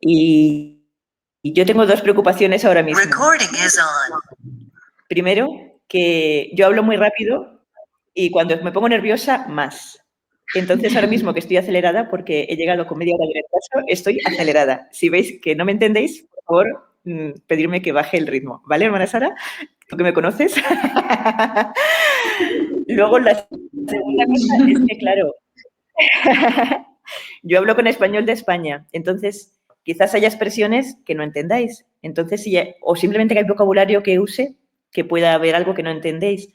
Y yo tengo 2 preocupaciones ahora mismo. Primero, que yo hablo muy rápido y cuando me pongo nerviosa, más. Entonces, ahora mismo que estoy acelerada, porque he llegado con media hora de retraso, estoy acelerada. Si veis que no me entendéis, por favor, pedirme que baje el ritmo, ¿vale, hermana Sara? ¿Tú que me conoces? Luego, la segunda cosa es que, claro, yo hablo con español de España, entonces quizás haya expresiones que no entendáis. Entonces, o simplemente que hay vocabulario que use que pueda haber algo que no entendéis,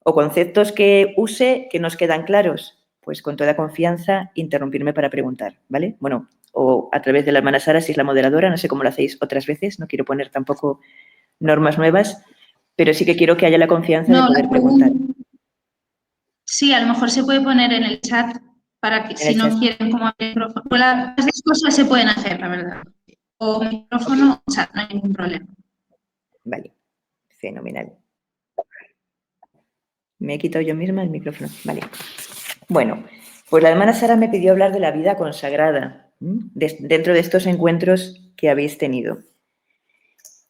o conceptos que use que nos quedan claros, pues con toda confianza interrumpirme para preguntar, ¿vale? Bueno, o a través de la hermana Sara, si es la moderadora, no sé cómo lo hacéis otras veces, no quiero poner tampoco normas nuevas, pero sí que quiero que haya la confianza de poder preguntar. Sí, a lo mejor se puede poner en el chat para que si no quieren como micrófono. Las dos cosas se pueden hacer, la verdad. O micrófono o chat, no hay ningún problema. Vale, fenomenal. Me he quitado yo misma el micrófono. Vale. Bueno, pues la hermana Sara me pidió hablar de la vida consagrada dentro de estos encuentros que habéis tenido.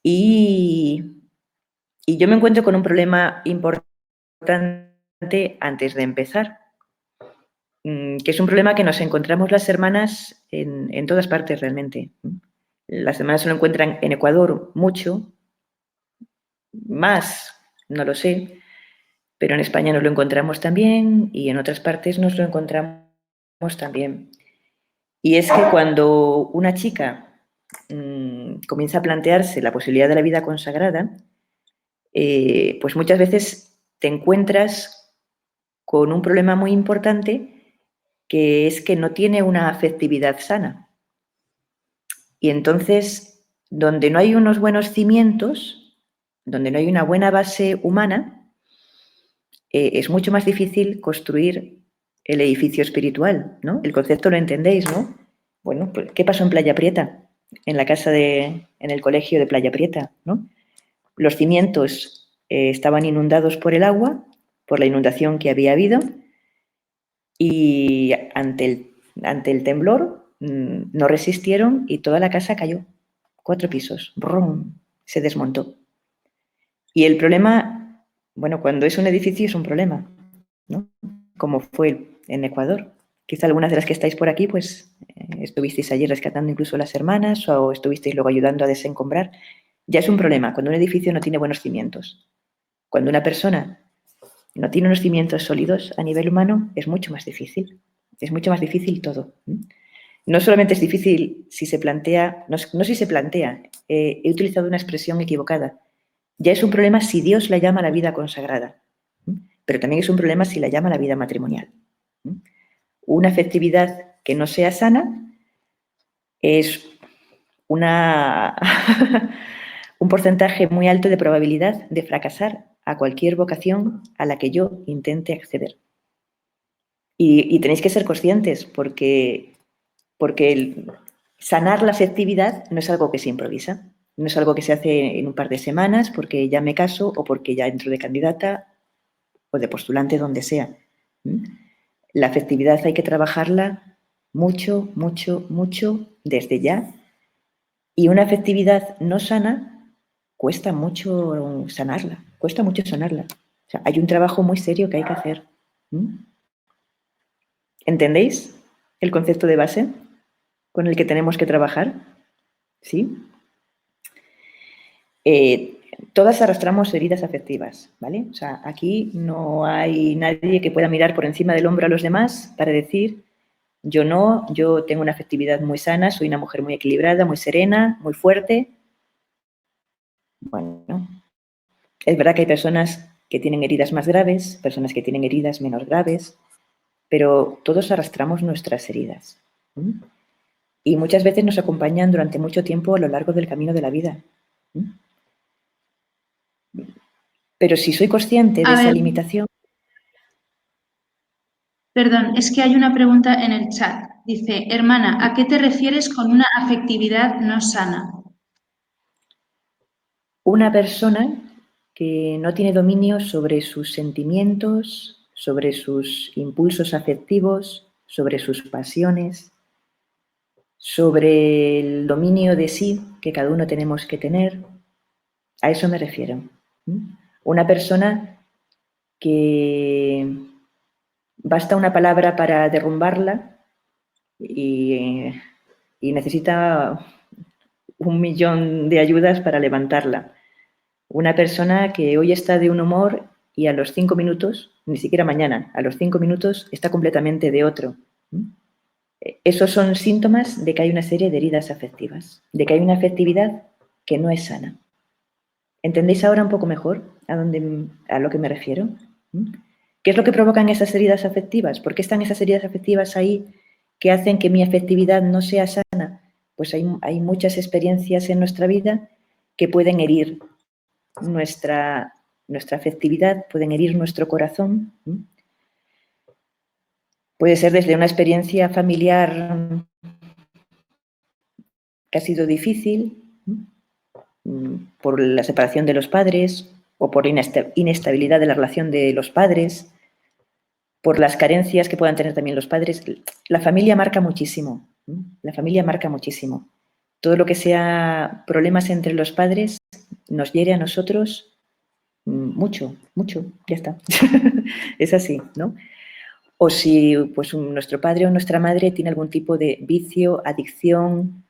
Y yo me encuentro con un problema importante antes de empezar, que es un problema que nos encontramos las hermanas en todas partes realmente. Las hermanas se lo encuentran en Ecuador mucho, más, no lo sé, pero en España nos lo encontramos también y en otras partes nos lo encontramos también. Y es que cuando una chica comienza a plantearse la posibilidad de la vida consagrada, pues muchas veces te encuentras con un problema muy importante, que es que no tiene una afectividad sana. Y entonces, donde no hay unos buenos cimientos, donde no hay una buena base humana, es mucho más difícil construir el edificio espiritual, ¿no? El concepto lo entendéis, ¿no? Bueno, pues, ¿qué pasó en Playa Prieta? En el colegio de Playa Prieta, ¿no? Los cimientos estaban inundados por el agua, por la inundación que había habido, y ante el temblor no resistieron y toda la casa cayó. 4 pisos. ¡Brum! Se desmontó. Y el problema, bueno, cuando es un edificio es un problema, ¿no? Como fue en Ecuador. Quizá algunas de las que estáis por aquí, pues estuvisteis allí rescatando incluso las hermanas o estuvisteis luego ayudando a desencombrar. Ya es un problema cuando un edificio no tiene buenos cimientos. Cuando una persona no tiene unos cimientos sólidos a nivel humano, es mucho más difícil. Es mucho más difícil todo. No solamente es difícil si se plantea, no si se plantea, he utilizado una expresión equivocada. Ya es un problema si Dios la llama la vida consagrada, pero también es un problema si la llama la vida matrimonial. Una afectividad que no sea sana es un porcentaje muy alto de probabilidad de fracasar a cualquier vocación a la que yo intente acceder. Y tenéis que ser conscientes porque sanar la afectividad no es algo que se improvisa, no es algo que se hace en un par de semanas porque ya me caso o porque ya entro de candidata o de postulante, donde sea. La afectividad hay que trabajarla mucho, mucho, mucho desde ya. Y una afectividad no sana cuesta mucho sanarla, cuesta mucho sanarla. O sea, hay un trabajo muy serio que hay que hacer. ¿Entendéis el concepto de base con el que tenemos que trabajar? ¿Sí? Todas arrastramos heridas afectivas, ¿vale? O sea, aquí no hay nadie que pueda mirar por encima del hombro a los demás para decir, yo no, yo tengo una afectividad muy sana, soy una mujer muy equilibrada, muy serena, muy fuerte. Bueno, es verdad que hay personas que tienen heridas más graves, personas que tienen heridas menos graves, pero todos arrastramos nuestras heridas. Y muchas veces nos acompañan durante mucho tiempo a lo largo del camino de la vida. Pero si soy consciente de esa limitación... Perdón, es que hay una pregunta en el chat. Dice, hermana, ¿a qué te refieres con una afectividad no sana? Una persona que no tiene dominio sobre sus sentimientos, sobre sus impulsos afectivos, sobre sus pasiones, sobre el dominio de sí que cada uno tenemos que tener. A eso me refiero. Una persona que basta una palabra para derrumbarla y necesita 1.000.000 de ayudas para levantarla. Una persona que hoy está de un humor y a los 5 minutos, ni siquiera mañana, a los 5 minutos está completamente de otro. Esos son síntomas de que hay una serie de heridas afectivas, de que hay una afectividad que no es sana. ¿Entendéis ahora un poco mejor a lo que me refiero? ¿Qué es lo que provocan esas heridas afectivas? ¿Por qué están esas heridas afectivas ahí que hacen que mi afectividad no sea sana? Pues hay muchas experiencias en nuestra vida que pueden herir nuestra afectividad, pueden herir nuestro corazón. Puede ser desde una experiencia familiar que ha sido difícil, por la separación de los padres o por inestabilidad de la relación de los padres, por las carencias que puedan tener también los padres. La familia marca muchísimo. La familia marca muchísimo. Todo lo que sea problemas entre los padres nos hiere a nosotros mucho, mucho, ya está. Es así, ¿no? O si pues, nuestro padre o nuestra madre tiene algún tipo de vicio, adicción,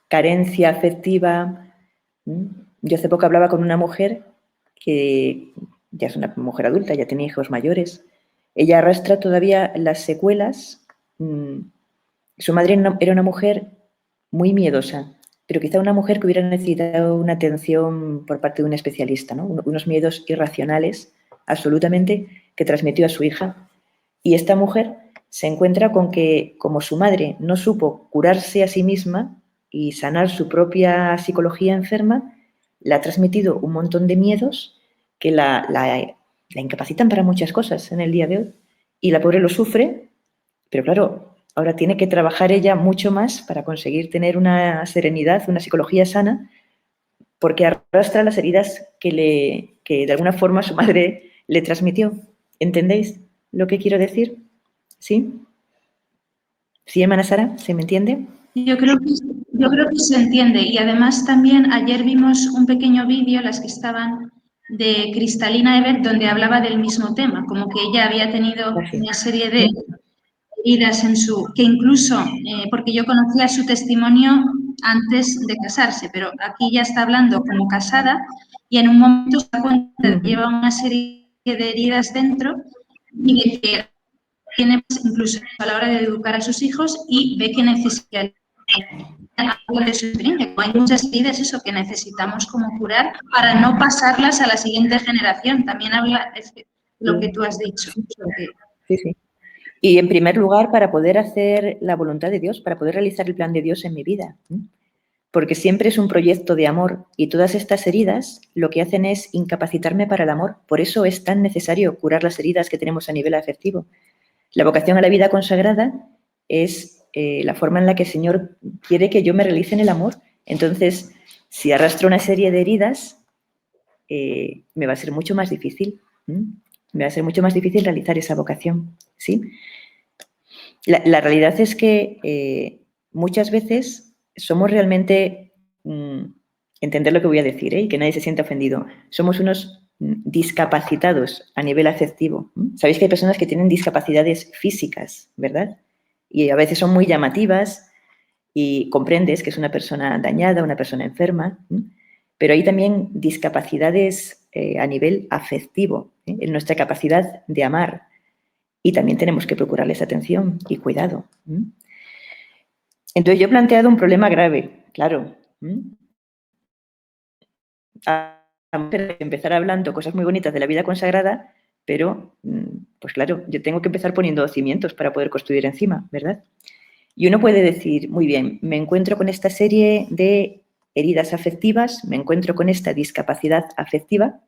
carencia afectiva. Yo hace poco hablaba con una mujer que ya es una mujer adulta, ya tiene hijos mayores. Ella arrastra todavía las secuelas. Su madre era una mujer muy miedosa, pero quizá una mujer que hubiera necesitado una atención por parte de un especialista, ¿no? Unos miedos irracionales, absolutamente, que transmitió a su hija. Y esta mujer se encuentra con que, como su madre no supo curarse a sí misma y sanar su propia psicología enferma, le ha transmitido un montón de miedos que la incapacitan para muchas cosas en el día de hoy. Y la pobre lo sufre, pero claro, ahora tiene que trabajar ella mucho más para conseguir tener una serenidad, una psicología sana, porque arrastra las heridas que de alguna forma su madre le transmitió. ¿Entendéis lo que quiero decir? ¿Sí? ¿Sí, hermana Sara? ¿Se me entiende? Yo creo que se entiende. Y además también ayer vimos un pequeño vídeo, las que estaban, de Cristalina Ebert, donde hablaba del mismo tema, como que ella había tenido una serie de heridas en su... que incluso, porque yo conocía su testimonio antes de casarse, pero aquí ya está hablando como casada y en un momento se da cuenta de que lleva una serie de heridas dentro y de que tiene incluso a la hora de educar a sus hijos y ve que necesita de su experiencia. Hay muchas heridas eso que necesitamos como curar para no pasarlas a la siguiente generación. También habla de lo que tú has dicho. Sí, sí. Y en primer lugar, para poder hacer la voluntad de Dios, para poder realizar el plan de Dios en mi vida. Porque siempre es un proyecto de amor y todas estas heridas lo que hacen es incapacitarme para el amor. Por eso es tan necesario curar las heridas que tenemos a nivel afectivo. La vocación a la vida consagrada es la forma en la que el Señor quiere que yo me realice en el amor. Entonces, si arrastro una serie de heridas, me va a ser mucho más difícil. Me va a ser mucho más difícil realizar esa vocación. ¿Sí? La realidad es que muchas veces somos realmente, entender lo que voy a decir, y que nadie se sienta ofendido, somos unos discapacitados a nivel afectivo. Sabéis que hay personas que tienen discapacidades físicas, ¿verdad? Y a veces son muy llamativas y comprendes que es una persona dañada, una persona enferma, pero hay también discapacidades a nivel afectivo, en nuestra capacidad de amar. Y también tenemos que procurarles atención y cuidado. Entonces, yo he planteado un problema grave, claro. Empezar hablando cosas muy bonitas de la vida consagrada, pero, pues claro, yo tengo que empezar poniendo cimientos para poder construir encima, ¿verdad? Y uno puede decir, muy bien, me encuentro con esta serie de heridas afectivas, me encuentro con esta discapacidad afectiva,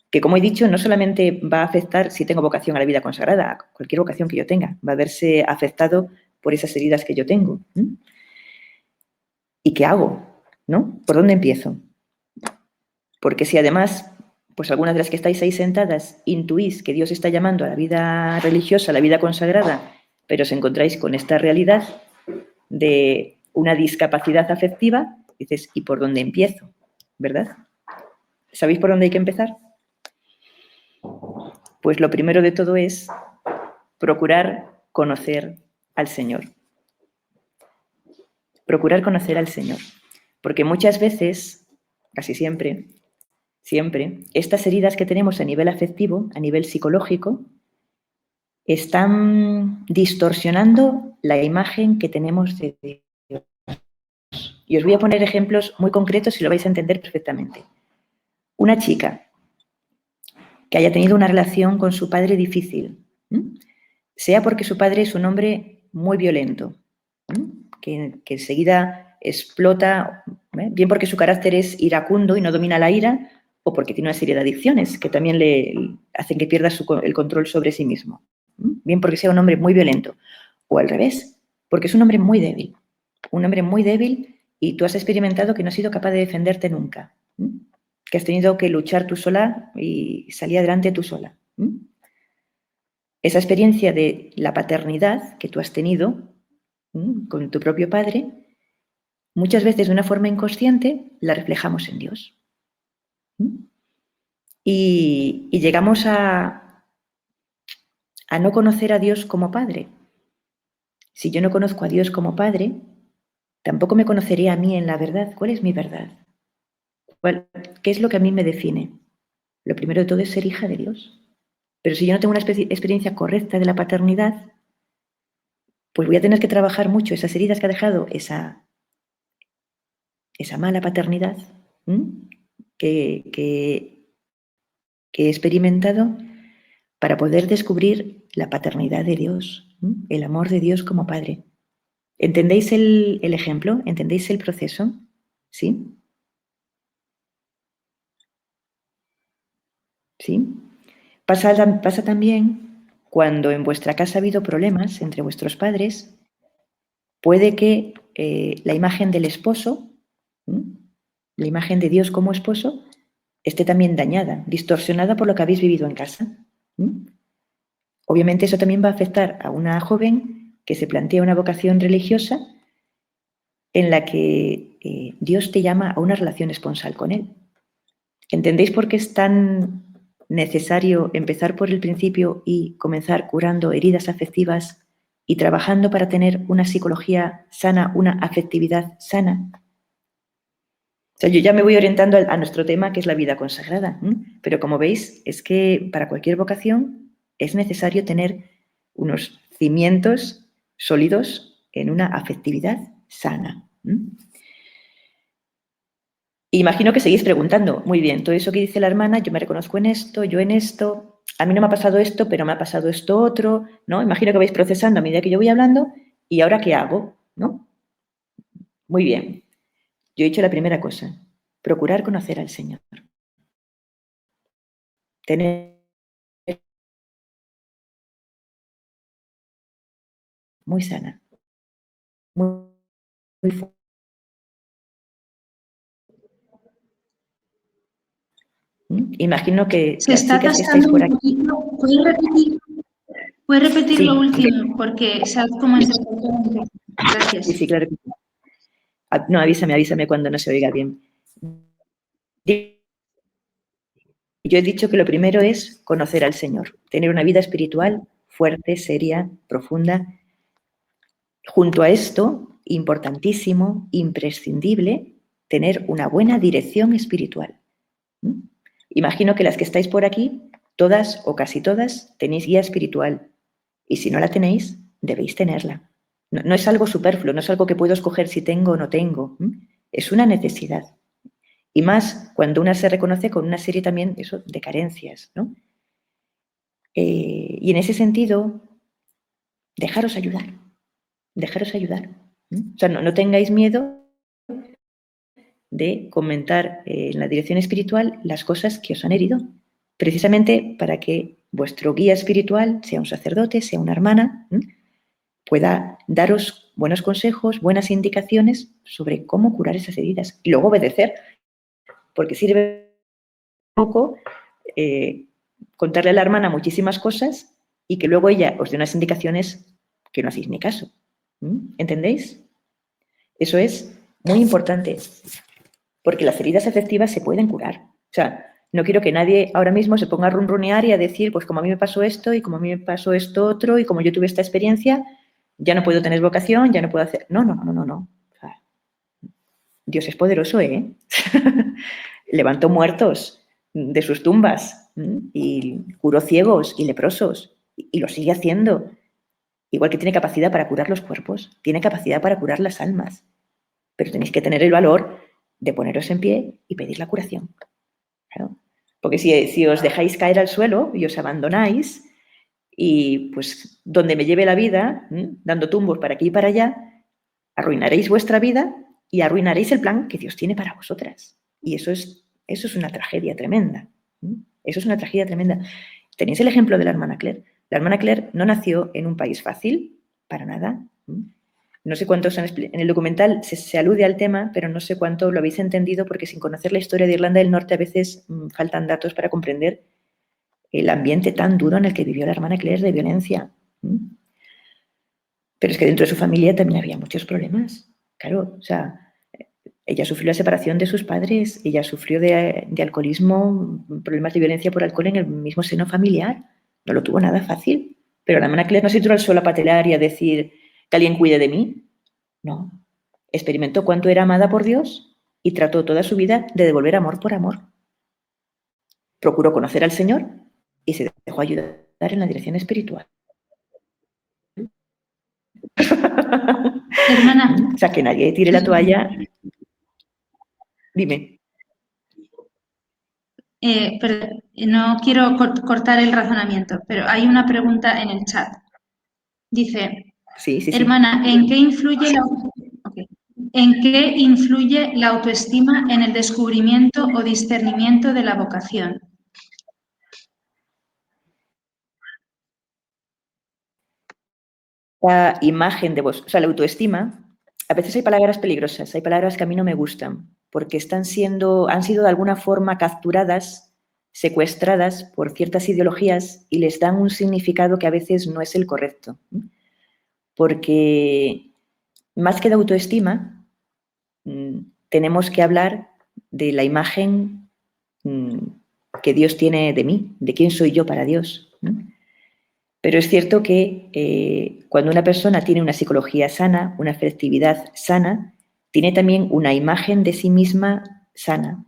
que, como he dicho, no solamente va a afectar si tengo vocación a la vida consagrada, cualquier vocación que yo tenga, va a verse afectado por esas heridas que yo tengo. ¿Y qué hago? ¿No? ¿Por dónde empiezo? Porque si además, pues algunas de las que estáis ahí sentadas intuís que Dios está llamando a la vida religiosa, a la vida consagrada, pero os encontráis con esta realidad, de una discapacidad afectiva, dices, ¿y por dónde empiezo? ¿Verdad? ¿Sabéis por dónde hay que empezar? Pues lo primero de todo es procurar conocer al Señor. Procurar conocer al Señor. Porque muchas veces, casi siempre, estas heridas que tenemos a nivel afectivo, a nivel psicológico, están distorsionando la imagen que tenemos de Dios. Y os voy a poner ejemplos muy concretos y lo vais a entender perfectamente. Una chica que haya tenido una relación con su padre difícil, sea porque su padre es un hombre muy violento, que enseguida explota, bien porque su carácter es iracundo y no domina la ira, o porque tiene una serie de adicciones que también le hacen que pierda el control sobre sí mismo. Bien porque sea un hombre muy violento, o al revés, porque es un hombre muy débil. Un hombre muy débil y tú has experimentado que no has sido capaz de defenderte nunca. Que has tenido que luchar tú sola y salir adelante tú sola. Esa experiencia de la paternidad que tú has tenido con tu propio padre, muchas veces de una forma inconsciente la reflejamos en Dios. Y llegamos a no conocer a Dios como Padre. Si yo no conozco a Dios como Padre, tampoco me conocería a mí en la verdad. ¿Cuál es mi verdad? ¿Qué es lo que a mí me define? Lo primero de todo es ser hija de Dios. Pero si yo no tengo una experiencia correcta de la paternidad, pues voy a tener que trabajar mucho esas heridas que ha dejado esa mala paternidad que he experimentado para poder descubrir la paternidad de Dios, el amor de Dios como Padre. ¿Entendéis el ejemplo? ¿Entendéis el proceso? ¿Sí? ¿Sí? Pasa también cuando en vuestra casa ha habido problemas entre vuestros padres, puede que la imagen del esposo, la imagen de Dios como esposo, esté también dañada, distorsionada por lo que habéis vivido en casa. Obviamente eso también va a afectar a una joven que se plantea una vocación religiosa en la que Dios te llama a una relación esponsal con Él. ¿Entendéis por qué es tan necesario empezar por el principio y comenzar curando heridas afectivas y trabajando para tener una psicología sana, una afectividad sana? O sea, yo ya me voy orientando a nuestro tema, que es la vida consagrada, pero como veis, es que para cualquier vocación es necesario tener unos cimientos sólidos en una afectividad sana. Imagino que seguís preguntando, muy bien, todo eso que dice la hermana, yo me reconozco en esto, yo en esto, a mí no me ha pasado esto, pero me ha pasado esto otro, ¿no? Imagino que vais procesando a medida que yo voy hablando, ¿y ahora qué hago? ¿No? Muy bien, yo he dicho la primera cosa, procurar conocer al Señor. Tener muy sana, muy, muy fuerte. Imagino que se las está chicas que estáis atascando por un aquí... poquito. ¿Puedes repetir lo Sí, último? Porque se ha como entrecortado. Gracias. sí, claro que sí. No, avísame cuando no se oiga bien. Yo he dicho que lo primero es conocer al Señor, tener una vida espiritual fuerte, seria, profunda. Junto a esto, importantísimo, imprescindible, tener una buena dirección espiritual. Imagino que las que estáis por aquí, todas o casi todas, tenéis guía espiritual. Y si no la tenéis, debéis tenerla. No es algo superfluo, no es algo que puedo escoger si tengo o no tengo. Es una necesidad. Y más cuando una se reconoce con una serie también de carencias, ¿no? Y en ese sentido, dejaros ayudar. O sea, no tengáis miedo de comentar en la dirección espiritual las cosas que os han herido, precisamente para que vuestro guía espiritual, sea un sacerdote, sea una hermana, pueda daros buenos consejos, buenas indicaciones sobre cómo curar esas heridas y luego obedecer, porque sirve poco contarle a la hermana muchísimas cosas y que luego ella os dé unas indicaciones que no hacéis ni caso. ¿Entendéis? Eso es muy importante, porque las heridas afectivas se pueden curar. O sea, no quiero que nadie ahora mismo se ponga a runrunear y a decir, pues como a mí me pasó esto y como a mí me pasó esto otro y como yo tuve esta experiencia, ya no puedo tener vocación, ya no puedo hacer... No. O sea, Dios es poderoso, ¿eh? Levantó muertos de sus tumbas y curó ciegos y leprosos y lo sigue haciendo. Igual que tiene capacidad para curar los cuerpos, tiene capacidad para curar las almas. Pero tenéis que tener el valor de poneros en pie y pedir la curación. Claro. Porque si os dejáis caer al suelo y os abandonáis, y pues donde me lleve la vida, dando tumbos para aquí y para allá, arruinaréis vuestra vida y arruinaréis el plan que Dios tiene para vosotras. Y eso es una tragedia tremenda. Eso es una tragedia tremenda. Tenéis el ejemplo de la hermana Claire. La hermana Claire no nació en un país fácil, para nada. No sé cuántos en el documental se alude al tema, pero no sé cuánto lo habéis entendido, porque sin conocer la historia de Irlanda del Norte a veces faltan datos para comprender el ambiente tan duro en el que vivió la hermana Claire de violencia. Pero es que dentro de su familia también había muchos problemas. Claro, o sea, ella sufrió la separación de sus padres, ella sufrió de alcoholismo, problemas de violencia por alcohol en el mismo seno familiar. No lo tuvo nada fácil. Pero la hermana Claire no se tiró al suelo a patelar y a decir que alguien cuide de mí. No. Experimentó cuánto era amada por Dios y trató toda su vida de devolver amor por amor. Procuró conocer al Señor y se dejó ayudar en la dirección espiritual. Hermana. O sea, que nadie tire la toalla. Dime. Perdón, no quiero cortar el razonamiento, pero hay una pregunta en el chat. Dice, Sí. hermana, ¿en qué influye la autoestima en el descubrimiento o discernimiento de la vocación? La imagen de vos, o sea, la autoestima, a veces hay palabras peligrosas, hay palabras que a mí no me gustan, porque han sido de alguna forma capturadas, secuestradas por ciertas ideologías y les dan un significado que a veces no es el correcto. Porque más que de autoestima, tenemos que hablar de la imagen que Dios tiene de mí, de quién soy yo para Dios. Pero es cierto que cuando una persona tiene una psicología sana, una afectividad sana, tiene también una imagen de sí misma sana,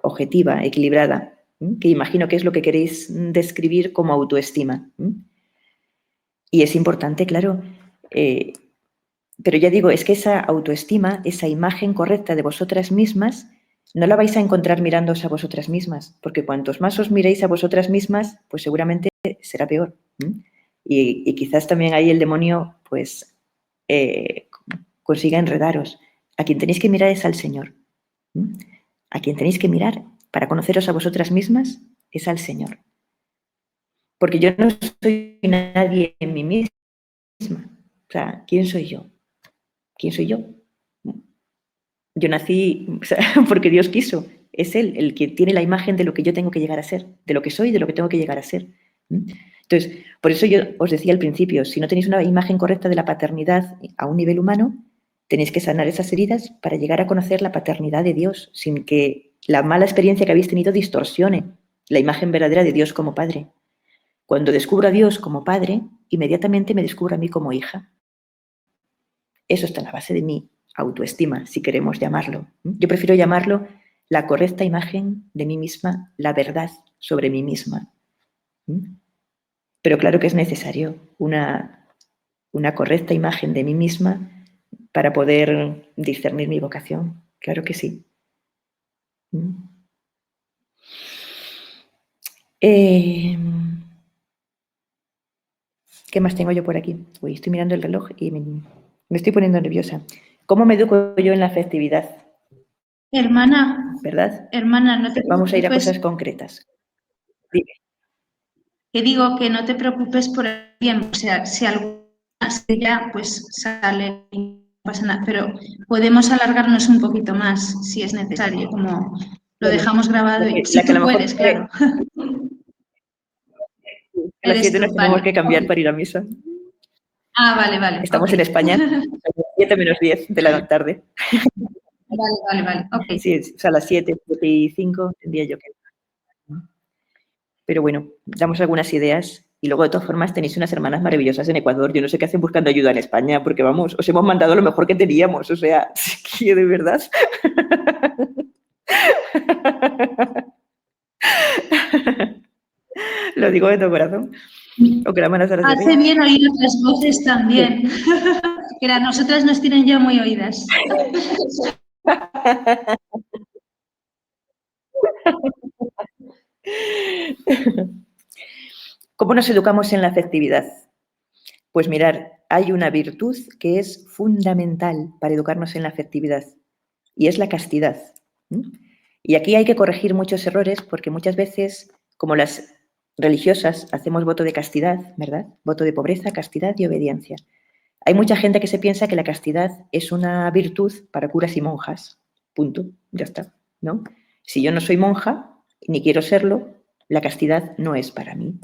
objetiva, equilibrada, que imagino que es lo que queréis describir como autoestima. Y es importante, claro, pero ya digo, es que esa autoestima, esa imagen correcta de vosotras mismas, no la vais a encontrar mirándoos a vosotras mismas, porque cuantos más os miréis a vosotras mismas, pues seguramente será peor. Y quizás también ahí el demonio pues consiga enredaros. A quien tenéis que mirar es al Señor. A quien tenéis que mirar para conoceros a vosotras mismas es al Señor. Porque yo no soy nadie en mí misma. O sea, ¿quién soy yo? ¿Quién soy yo? Yo nací porque Dios quiso. Es Él el que tiene la imagen de lo que yo tengo que llegar a ser, de lo que soy y de lo que tengo que llegar a ser. Entonces, por eso yo os decía al principio, si no tenéis una imagen correcta de la paternidad a un nivel humano, tenéis que sanar esas heridas para llegar a conocer la paternidad de Dios, sin que la mala experiencia que habéis tenido distorsione la imagen verdadera de Dios como Padre. Cuando descubro a Dios como Padre, inmediatamente me descubro a mí como hija. Eso está en la base de mi autoestima, si queremos llamarlo. Yo prefiero llamarlo la correcta imagen de mí misma, la verdad sobre mí misma. Pero claro que es necesario una correcta imagen de mí misma para poder discernir mi vocación. Claro que sí. ¿Qué más tengo yo por aquí? Uy, estoy mirando el reloj y me estoy poniendo nerviosa. ¿Cómo me educo yo en la afectividad? Hermana, ¿Verdad? Hermana, no te preocupes. Vamos a ir a cosas concretas. Dime. Que digo que no te preocupes por el tiempo. O sea, si alguna ya pues sale, no pasa nada. Pero podemos alargarnos un poquito más si es necesario, como lo dejamos grabado. Y si tú puedes, claro. A las 7 nos tenemos que cambiar para ir a misa. Ah, vale. Estamos en España. 7 menos 10 de la tarde. Vale, ok. Sí, o sea, a las 7, 7 y 5 tendría yo que... Pero bueno, damos algunas ideas y luego de todas formas tenéis unas hermanas maravillosas en Ecuador. Yo no sé qué hacen buscando ayuda en España porque vamos, os hemos mandado lo mejor que teníamos, o sea, que de verdad. Lo digo de todo corazón. O que la mano se Hace bien oír otras voces también, que a nosotras nos tienen ya muy oídas. ¿Cómo nos educamos en la afectividad? Pues mirar, hay una virtud que es fundamental para educarnos en la afectividad y es la castidad. Y aquí hay que corregir muchos errores porque muchas veces, como las religiosas, hacemos voto de castidad, ¿verdad? Voto de pobreza, castidad y obediencia. Hay mucha gente que se piensa que la castidad es una virtud para curas y monjas. Punto. Ya está, ¿no? Si yo no soy monja, ni quiero serlo, la castidad no es para mí.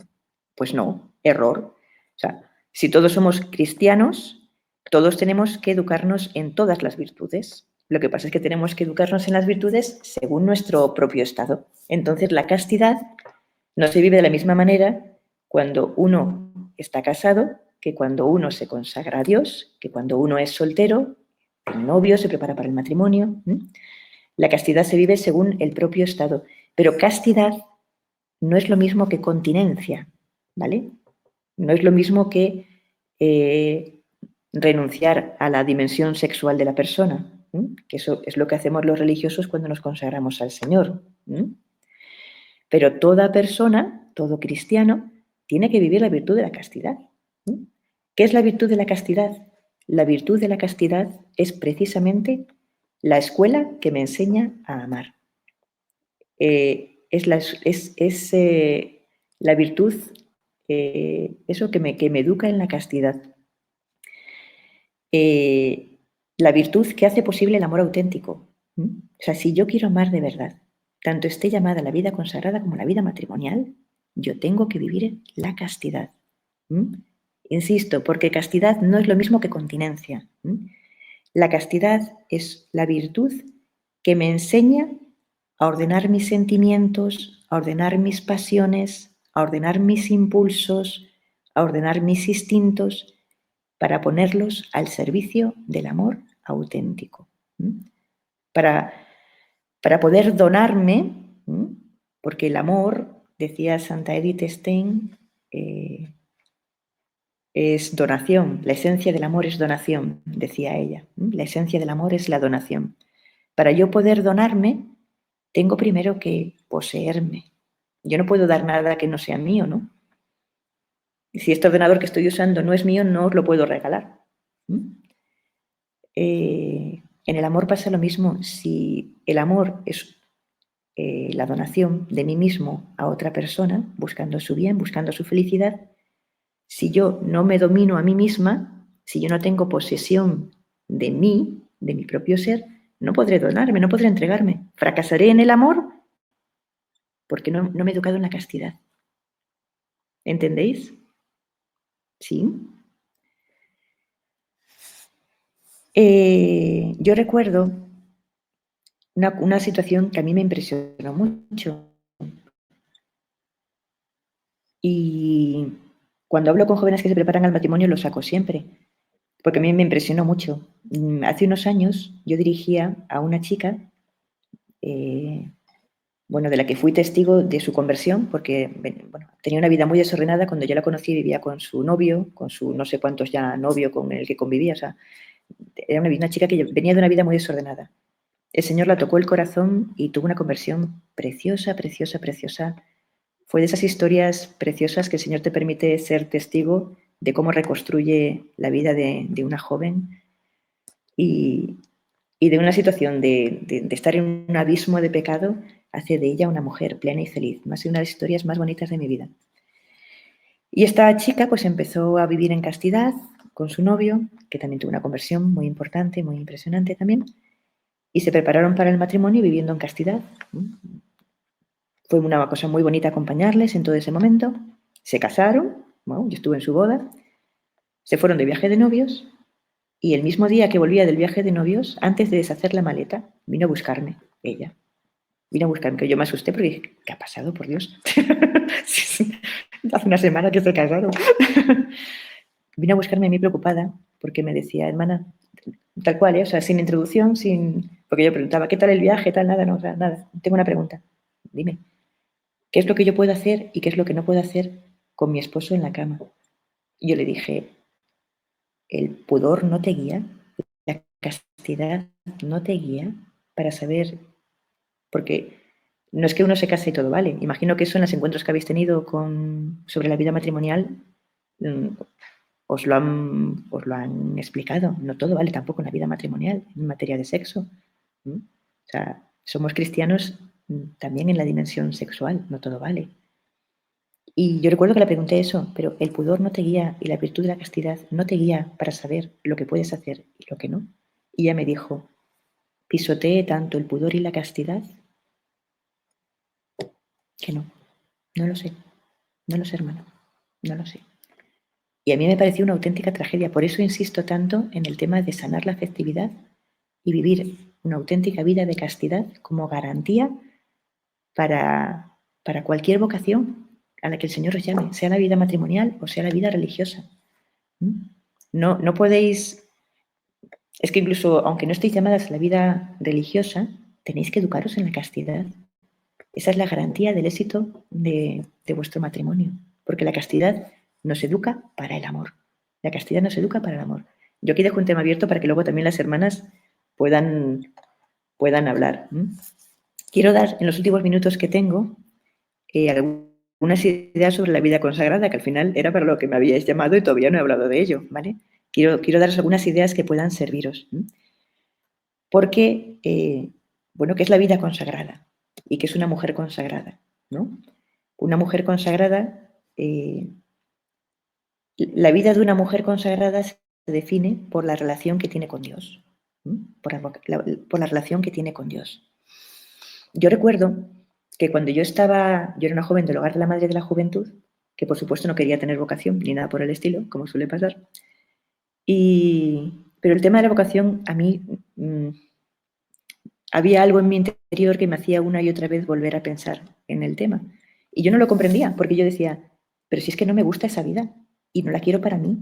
Pues no, error. O sea, si todos somos cristianos, todos tenemos que educarnos en todas las virtudes. Lo que pasa es que tenemos que educarnos en las virtudes según nuestro propio estado. Entonces, la castidad no se vive de la misma manera cuando uno está casado que cuando uno se consagra a Dios, que cuando uno es soltero, tiene novio, se prepara para el matrimonio. La castidad se vive según el propio estado. Pero castidad no es lo mismo que continencia, ¿vale? No es lo mismo que renunciar a la dimensión sexual de la persona, que eso es lo que hacemos los religiosos cuando nos consagramos al Señor. Pero toda persona, todo cristiano, tiene que vivir la virtud de la castidad. ¿Qué es la virtud de la castidad? La virtud de la castidad es precisamente la escuela que me enseña a amar. Es la virtud, eso que me educa en la castidad. La virtud que hace posible el amor auténtico. O sea, si yo quiero amar de verdad, tanto esté llamada la vida consagrada como la vida matrimonial, yo tengo que vivir la castidad. Insisto, porque castidad no es lo mismo que continencia. La castidad es la virtud que me enseña a ordenar mis sentimientos, a ordenar mis pasiones, a ordenar mis impulsos, a ordenar mis instintos, para ponerlos al servicio del amor auténtico. Para poder donarme, porque el amor, decía Santa Edith Stein, es donación. La esencia del amor es donación, decía ella. La esencia del amor es la donación. Para yo poder donarme, tengo primero que poseerme. Yo no puedo dar nada que no sea mío, ¿no? Y si este ordenador que estoy usando no es mío, no os lo puedo regalar. En el amor pasa lo mismo. Si el amor es la donación de mí mismo a otra persona, buscando su bien, buscando su felicidad, si yo no me domino a mí misma, si yo no tengo posesión de mí, de mi propio ser, no podré donarme, no podré entregarme. Fracasaré en el amor porque no me he educado en la castidad. ¿Entendéis? ¿Sí? Yo recuerdo una situación que a mí me impresionó mucho. Y cuando hablo con jóvenes que se preparan al matrimonio, lo saco siempre, porque a mí me impresionó mucho. Hace unos años yo dirigía a una chica, de la que fui testigo de su conversión, porque tenía una vida muy desordenada. Cuando yo la conocí vivía con su novio, con su no sé cuántos ya novio con el que convivía. O sea, era una chica que venía de una vida muy desordenada. El Señor la tocó el corazón y tuvo una conversión preciosa, preciosa, preciosa. Fue de esas historias preciosas que el Señor te permite ser testigo de cómo reconstruye la vida de una joven y de una situación de estar en un abismo de pecado, hace de ella una mujer plena y feliz. Más de una de las historias más bonitas de mi vida. Y esta chica pues empezó a vivir en castidad con su novio, que también tuvo una conversión muy importante, muy impresionante también, y se prepararon para el matrimonio viviendo en castidad. Fue una cosa muy bonita acompañarles en todo ese momento. Se casaron, yo estuve en su boda, se fueron de viaje de novios Y el mismo día que volvía del viaje de novios, antes de deshacer la maleta, vino a buscarme ella. Vino a buscarme, que yo me asusté porque dije, ¿qué ha pasado, por Dios? Hace una semana que se casaron. Vino a buscarme a mí preocupada porque me decía, hermana, tal cual, o sea, sin introducción, sin... Porque yo preguntaba, ¿qué tal el viaje? Tal, nada, no, nada. Tengo una pregunta. Dime, ¿qué es lo que yo puedo hacer y qué es lo que no puedo hacer con mi esposo en la cama? Y yo le dije, el pudor no te guía, la castidad no te guía para saber, porque no es que uno se case y todo vale. Imagino que eso en los encuentros que habéis tenido sobre la vida matrimonial os lo han explicado. No todo vale tampoco en la vida matrimonial, en materia de sexo. O sea, somos cristianos también en la dimensión sexual, no todo vale. Y yo recuerdo que le pregunté eso, pero el pudor no te guía y la virtud de la castidad no te guía para saber lo que puedes hacer y lo que no. Y ella me dijo, pisotee tanto el pudor y la castidad que no lo sé, no lo sé, hermano, no lo sé. Y a mí me pareció una auténtica tragedia, por eso insisto tanto en el tema de sanar la afectividad y vivir una auténtica vida de castidad como garantía para cualquier vocación a la que el Señor os llame, sea la vida matrimonial o sea la vida religiosa. No podéis, es que incluso aunque no estéis llamadas a la vida religiosa, tenéis que educaros en la castidad. Esa es la garantía del éxito de vuestro matrimonio, porque la castidad nos educa para el amor. La castidad nos educa para el amor. Yo aquí dejo un tema abierto para que luego también las hermanas puedan hablar. Quiero dar en los últimos minutos que tengo algunas ideas sobre la vida consagrada, que al final era para lo que me habíais llamado y todavía no he hablado de ello, ¿vale? Quiero daros algunas ideas que puedan serviros. Porque, ¿qué es la vida consagrada? Y qué es una mujer consagrada, ¿no? Una mujer consagrada, la vida de una mujer consagrada se define por la relación que tiene con Dios, por la relación que tiene con Dios. Yo recuerdo que cuando yo era una joven del hogar de la Madre de la Juventud, que por supuesto no quería tener vocación ni nada por el estilo, como suele pasar, pero el tema de la vocación a mí había algo en mi interior que me hacía una y otra vez volver a pensar en el tema. Y yo no lo comprendía, porque yo decía, pero si es que no me gusta esa vida y no la quiero para mí.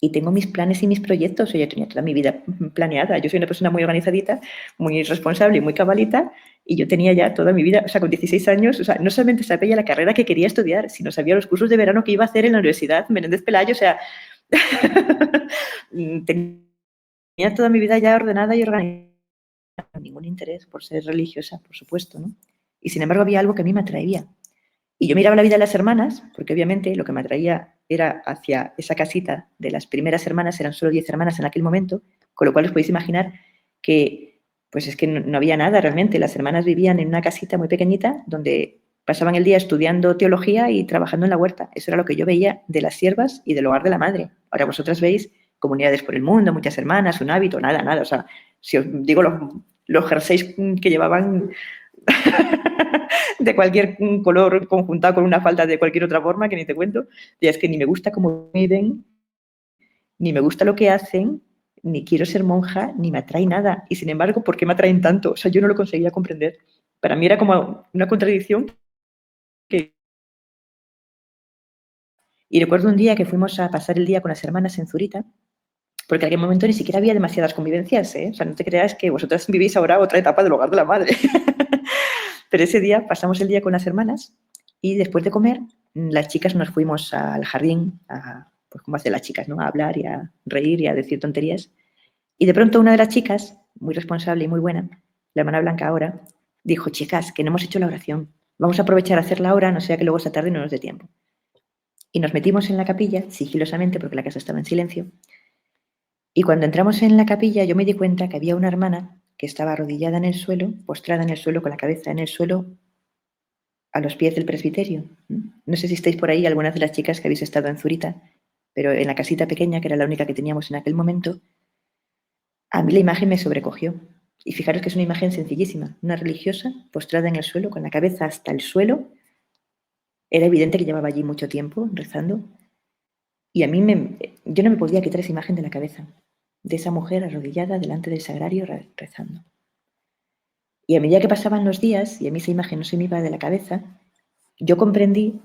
Y tengo mis planes y mis proyectos, yo tenía toda mi vida planeada. Yo soy una persona muy organizadita, muy responsable y muy cabalita, y yo tenía ya toda mi vida, o sea, con 16 años, o sea, no solamente sabía la carrera que quería estudiar, sino sabía los cursos de verano que iba a hacer en la Universidad Menéndez Pelayo, o sea, tenía toda mi vida ya ordenada y organizada. Ningún interés por ser religiosa, por supuesto, ¿no? Y sin embargo había algo que a mí me atraía. Y yo miraba la vida de las hermanas, porque obviamente lo que me atraía era hacia esa casita de las primeras hermanas, eran solo 10 hermanas en aquel momento, con lo cual os podéis imaginar que, pues es que no había nada realmente. Las hermanas vivían en una casita muy pequeñita donde pasaban el día estudiando teología y trabajando en la huerta. Eso era lo que yo veía de las siervas y del hogar de la madre. Ahora vosotras veis comunidades por el mundo, muchas hermanas, un hábito, nada. O sea, si os digo los jerseys que llevaban de cualquier color conjuntado con una falda de cualquier otra forma, que ni te cuento, y es que ni me gusta cómo viven, ni me gusta lo que hacen, ni quiero ser monja, ni me atrae nada. Y sin embargo, ¿por qué me atraen tanto? O sea, yo no lo conseguía comprender. Para mí era como una contradicción. Y recuerdo un día que fuimos a pasar el día con las hermanas en Zurita, porque en aquel momento ni siquiera había demasiadas convivencias, ¿eh? O sea, no te creas que vosotras vivís ahora otra etapa del hogar de la madre. Pero ese día pasamos el día con las hermanas y después de comer, las chicas nos fuimos al jardín, pues como hacen las chicas, ¿no? A hablar y a reír y a decir tonterías. Y de pronto una de las chicas, muy responsable y muy buena, la hermana Blanca ahora, dijo, chicas, que no hemos hecho la oración. Vamos a aprovechar a hacerla ahora, no sea que luego esta tarde no nos dé tiempo. Y nos metimos en la capilla, sigilosamente, porque la casa estaba en silencio. Y cuando entramos en la capilla, yo me di cuenta que había una hermana que estaba arrodillada en el suelo, postrada en el suelo, con la cabeza en el suelo, a los pies del presbiterio. No sé si estáis por ahí, algunas de las chicas que habéis estado en Zurita, pero en la casita pequeña, que era la única que teníamos en aquel momento, a mí la imagen me sobrecogió. Y fijaros que es una imagen sencillísima. Una religiosa postrada en el suelo, con la cabeza hasta el suelo. Era evidente que llevaba allí mucho tiempo rezando. Y a mí yo no me podía quitar esa imagen de la cabeza. de esa mujer arrodillada delante del sagrario rezando. Y a medida que pasaban los días, y a mí esa imagen no se me iba de la cabeza, yo comprendí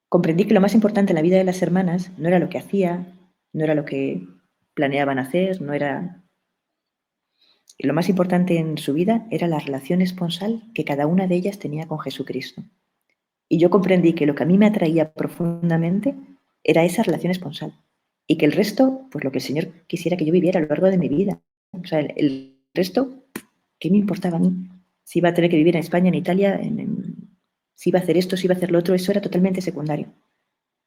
que lo más importante en la vida de las hermanas no era lo que hacía, no era lo que planeaban hacer, no era... Lo más importante en su vida era la relación esponsal que cada una de ellas tenía con Jesucristo. Y yo comprendí que lo que a mí me atraía profundamente era esa relación esponsal. Y que el resto, pues lo que el Señor quisiera que yo viviera a lo largo de mi vida. O sea, el resto, ¿qué me importaba a mí? Si iba a tener que vivir en España, en Italia, si iba a hacer esto, si iba a hacer lo otro, eso era totalmente secundario.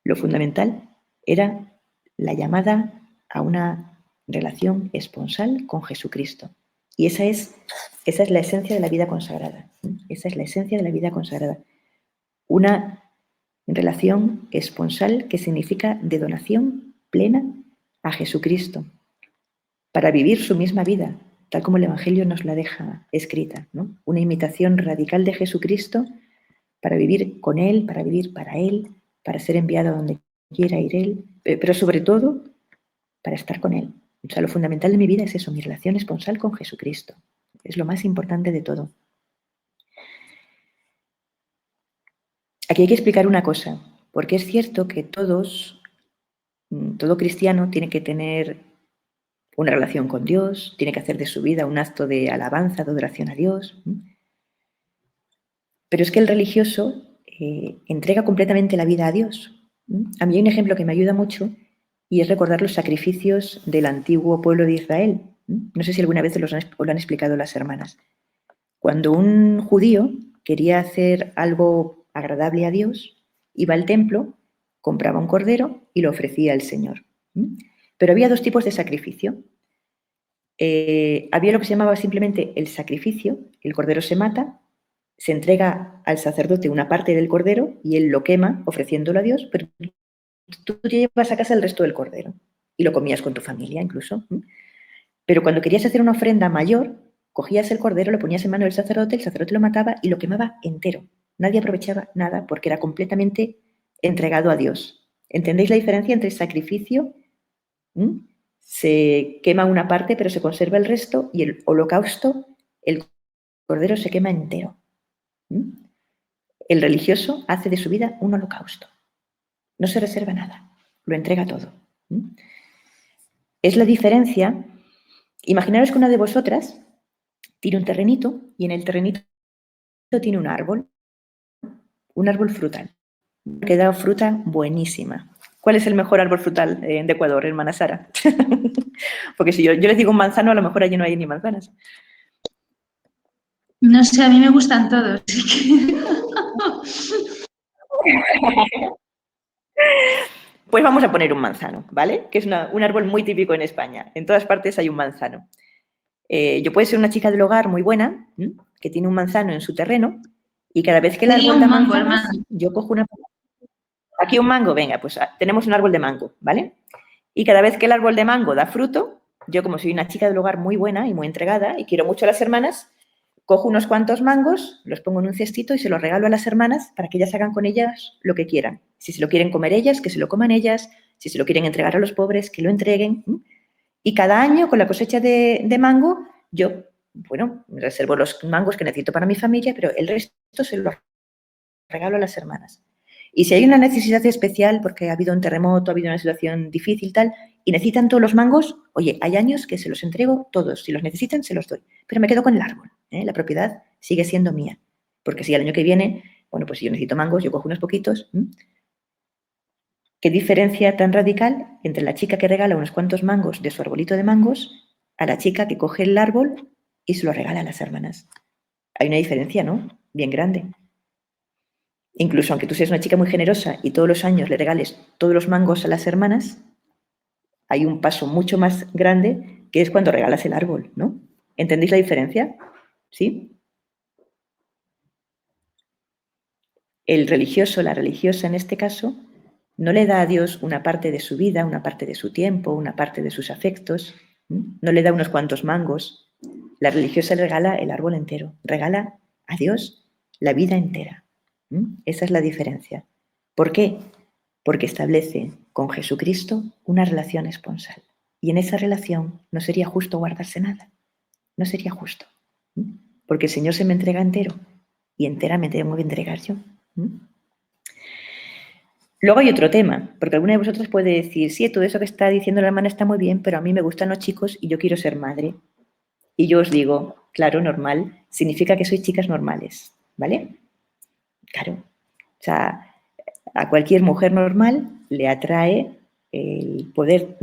Lo fundamental era la llamada a una relación esponsal con Jesucristo. Y esa es la esencia de la vida consagrada. Esa es la esencia de la vida consagrada. Una relación esponsal que significa de donación plena a Jesucristo para vivir su misma vida, tal como el Evangelio nos la deja escrita, ¿no? Una imitación radical de Jesucristo para vivir con Él, para vivir para Él, para ser enviado a donde quiera ir Él, pero sobre todo para estar con Él. O sea, lo fundamental de mi vida es eso, mi relación esponsal con Jesucristo. Es lo más importante de todo. Aquí hay que explicar una cosa, porque es cierto que todo cristiano tiene que tener una relación con Dios, tiene que hacer de su vida un acto de alabanza, de adoración a Dios. Pero es que el religioso entrega completamente la vida a Dios. A mí hay un ejemplo que me ayuda mucho y es recordar los sacrificios del antiguo pueblo de Israel. No sé si alguna vez os lo han explicado las hermanas. Cuando un judío quería hacer algo agradable a Dios, iba al templo, compraba un cordero y lo ofrecía al Señor. Pero había dos tipos de sacrificio. Había lo que se llamaba simplemente el sacrificio, el cordero se mata, se entrega al sacerdote una parte del cordero y él lo quema ofreciéndolo a Dios, pero tú te llevas a casa el resto del cordero y lo comías con tu familia incluso. Pero cuando querías hacer una ofrenda mayor, cogías el cordero, lo ponías en mano del sacerdote, el sacerdote lo mataba y lo quemaba entero. Nadie aprovechaba nada porque era completamente entregado a Dios. ¿Entendéis la diferencia entre el sacrificio? Se quema una parte, pero se conserva el resto, y el holocausto, el cordero se quema entero. El religioso hace de su vida un holocausto. No se reserva nada, lo entrega todo. Es la diferencia. Imaginaros que una de vosotras tiene un terrenito y en el terrenito tiene un árbol frutal, que da fruta buenísima. ¿Cuál es el mejor árbol frutal de Ecuador, hermana Sara? Porque si yo les digo un manzano, a lo mejor allí no hay ni manzanas. No sé, a mí me gustan todos. Pues vamos a poner un manzano, ¿vale? Que es un árbol muy típico en España. En todas partes hay un manzano. Yo puedo ser una chica del hogar muy buena, que tiene un manzano en su terreno, y cada vez que el árbol da manzanas, yo cojo una... Aquí un mango, venga, pues tenemos un árbol de mango, ¿vale? Y cada vez que el árbol de mango da fruto, yo como soy una chica del hogar muy buena y muy entregada y quiero mucho a las hermanas, cojo unos cuantos mangos, los pongo en un cestito y se los regalo a las hermanas para que ellas hagan con ellas lo que quieran. Si se lo quieren comer ellas, que se lo coman ellas. Si se lo quieren entregar a los pobres, que lo entreguen. Y cada año, con la cosecha de mango, yo, bueno, reservo los mangos que necesito para mi familia, pero el resto se los regalo a las hermanas. Y si hay una necesidad especial, porque ha habido un terremoto, ha habido una situación difícil, tal, y necesitan todos los mangos, oye, hay años que se los entrego todos. Si los necesitan, se los doy. Pero me quedo con el árbol. La propiedad sigue siendo mía. Porque si el año que viene, bueno, pues si yo necesito mangos, yo cojo unos poquitos. ¿Qué diferencia tan radical entre la chica que regala unos cuantos mangos de su arbolito de mangos a la chica que coge el árbol y se lo regala a las hermanas? Hay una diferencia, ¿no? Bien grande. Incluso aunque tú seas una chica muy generosa y todos los años le regales todos los mangos a las hermanas, hay un paso mucho más grande que es cuando regalas el árbol, ¿no? ¿Entendéis la diferencia? ¿Sí? El religioso, la religiosa en este caso, no le da a Dios una parte de su vida, una parte de su tiempo, una parte de sus afectos, no le da unos cuantos mangos. La religiosa le regala el árbol entero, regala a Dios la vida entera. Esa es la diferencia. ¿Por qué? Porque establece con Jesucristo una relación esponsal. Y en esa relación no sería justo guardarse nada. No sería justo. Porque el Señor se me entrega entero y enteramente tengo que entregar yo. Luego hay otro tema, porque alguna de vosotras puede decir, sí, todo eso que está diciendo la hermana está muy bien, pero a mí me gustan los chicos y yo quiero ser madre. Y yo os digo, claro, normal, significa que sois chicas normales, ¿vale? Claro. O sea, a cualquier mujer normal le atrae el poder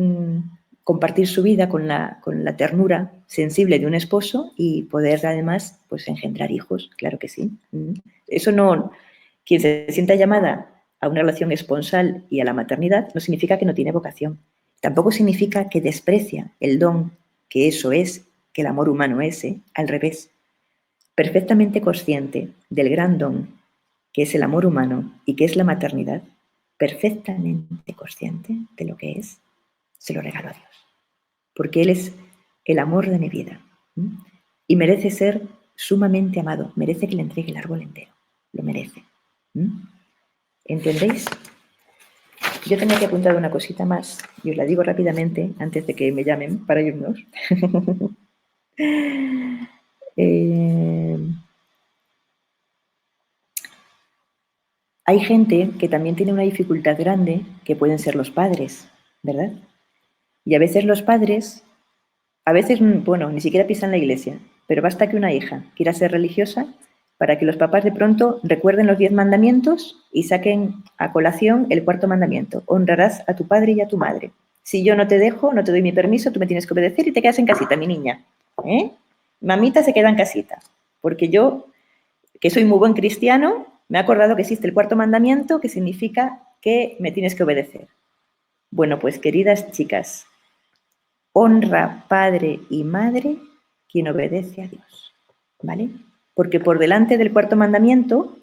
compartir su vida con la ternura sensible de un esposo y poder además pues engendrar hijos, claro que sí. Eso no, quien se sienta llamada a una relación esponsal y a la maternidad no significa que no tiene vocación. Tampoco significa que desprecia el don que eso es, que el amor humano es, al revés. Perfectamente consciente del gran don que es el amor humano y que es la maternidad, perfectamente consciente de lo que es, se lo regalo a Dios. Porque Él es el amor de mi vida. Y merece ser sumamente amado. Merece que le entregue el árbol entero. Lo merece. ¿Entendéis? Yo tenía que apuntar una cosita más y os la digo rápidamente antes de que me llamen para irnos. Hay gente que también tiene una dificultad grande, que pueden ser los padres, ¿verdad? Y a veces los padres, bueno, ni siquiera pisan la iglesia, pero basta que una hija quiera ser religiosa para que los papás de pronto recuerden los 10 mandamientos y saquen a colación el 4.º mandamiento. Honrarás a tu padre y a tu madre. Si yo no te dejo, no te doy mi permiso, tú me tienes que obedecer y te quedas en casita, mi niña. Mamita se queda en casita, porque yo, que soy muy buen cristiano, me he acordado que existe el 4.º mandamiento, que significa que me tienes que obedecer. Bueno, pues queridas chicas, honra padre y madre quien obedece a Dios, ¿vale? Porque por delante del 4.º mandamiento,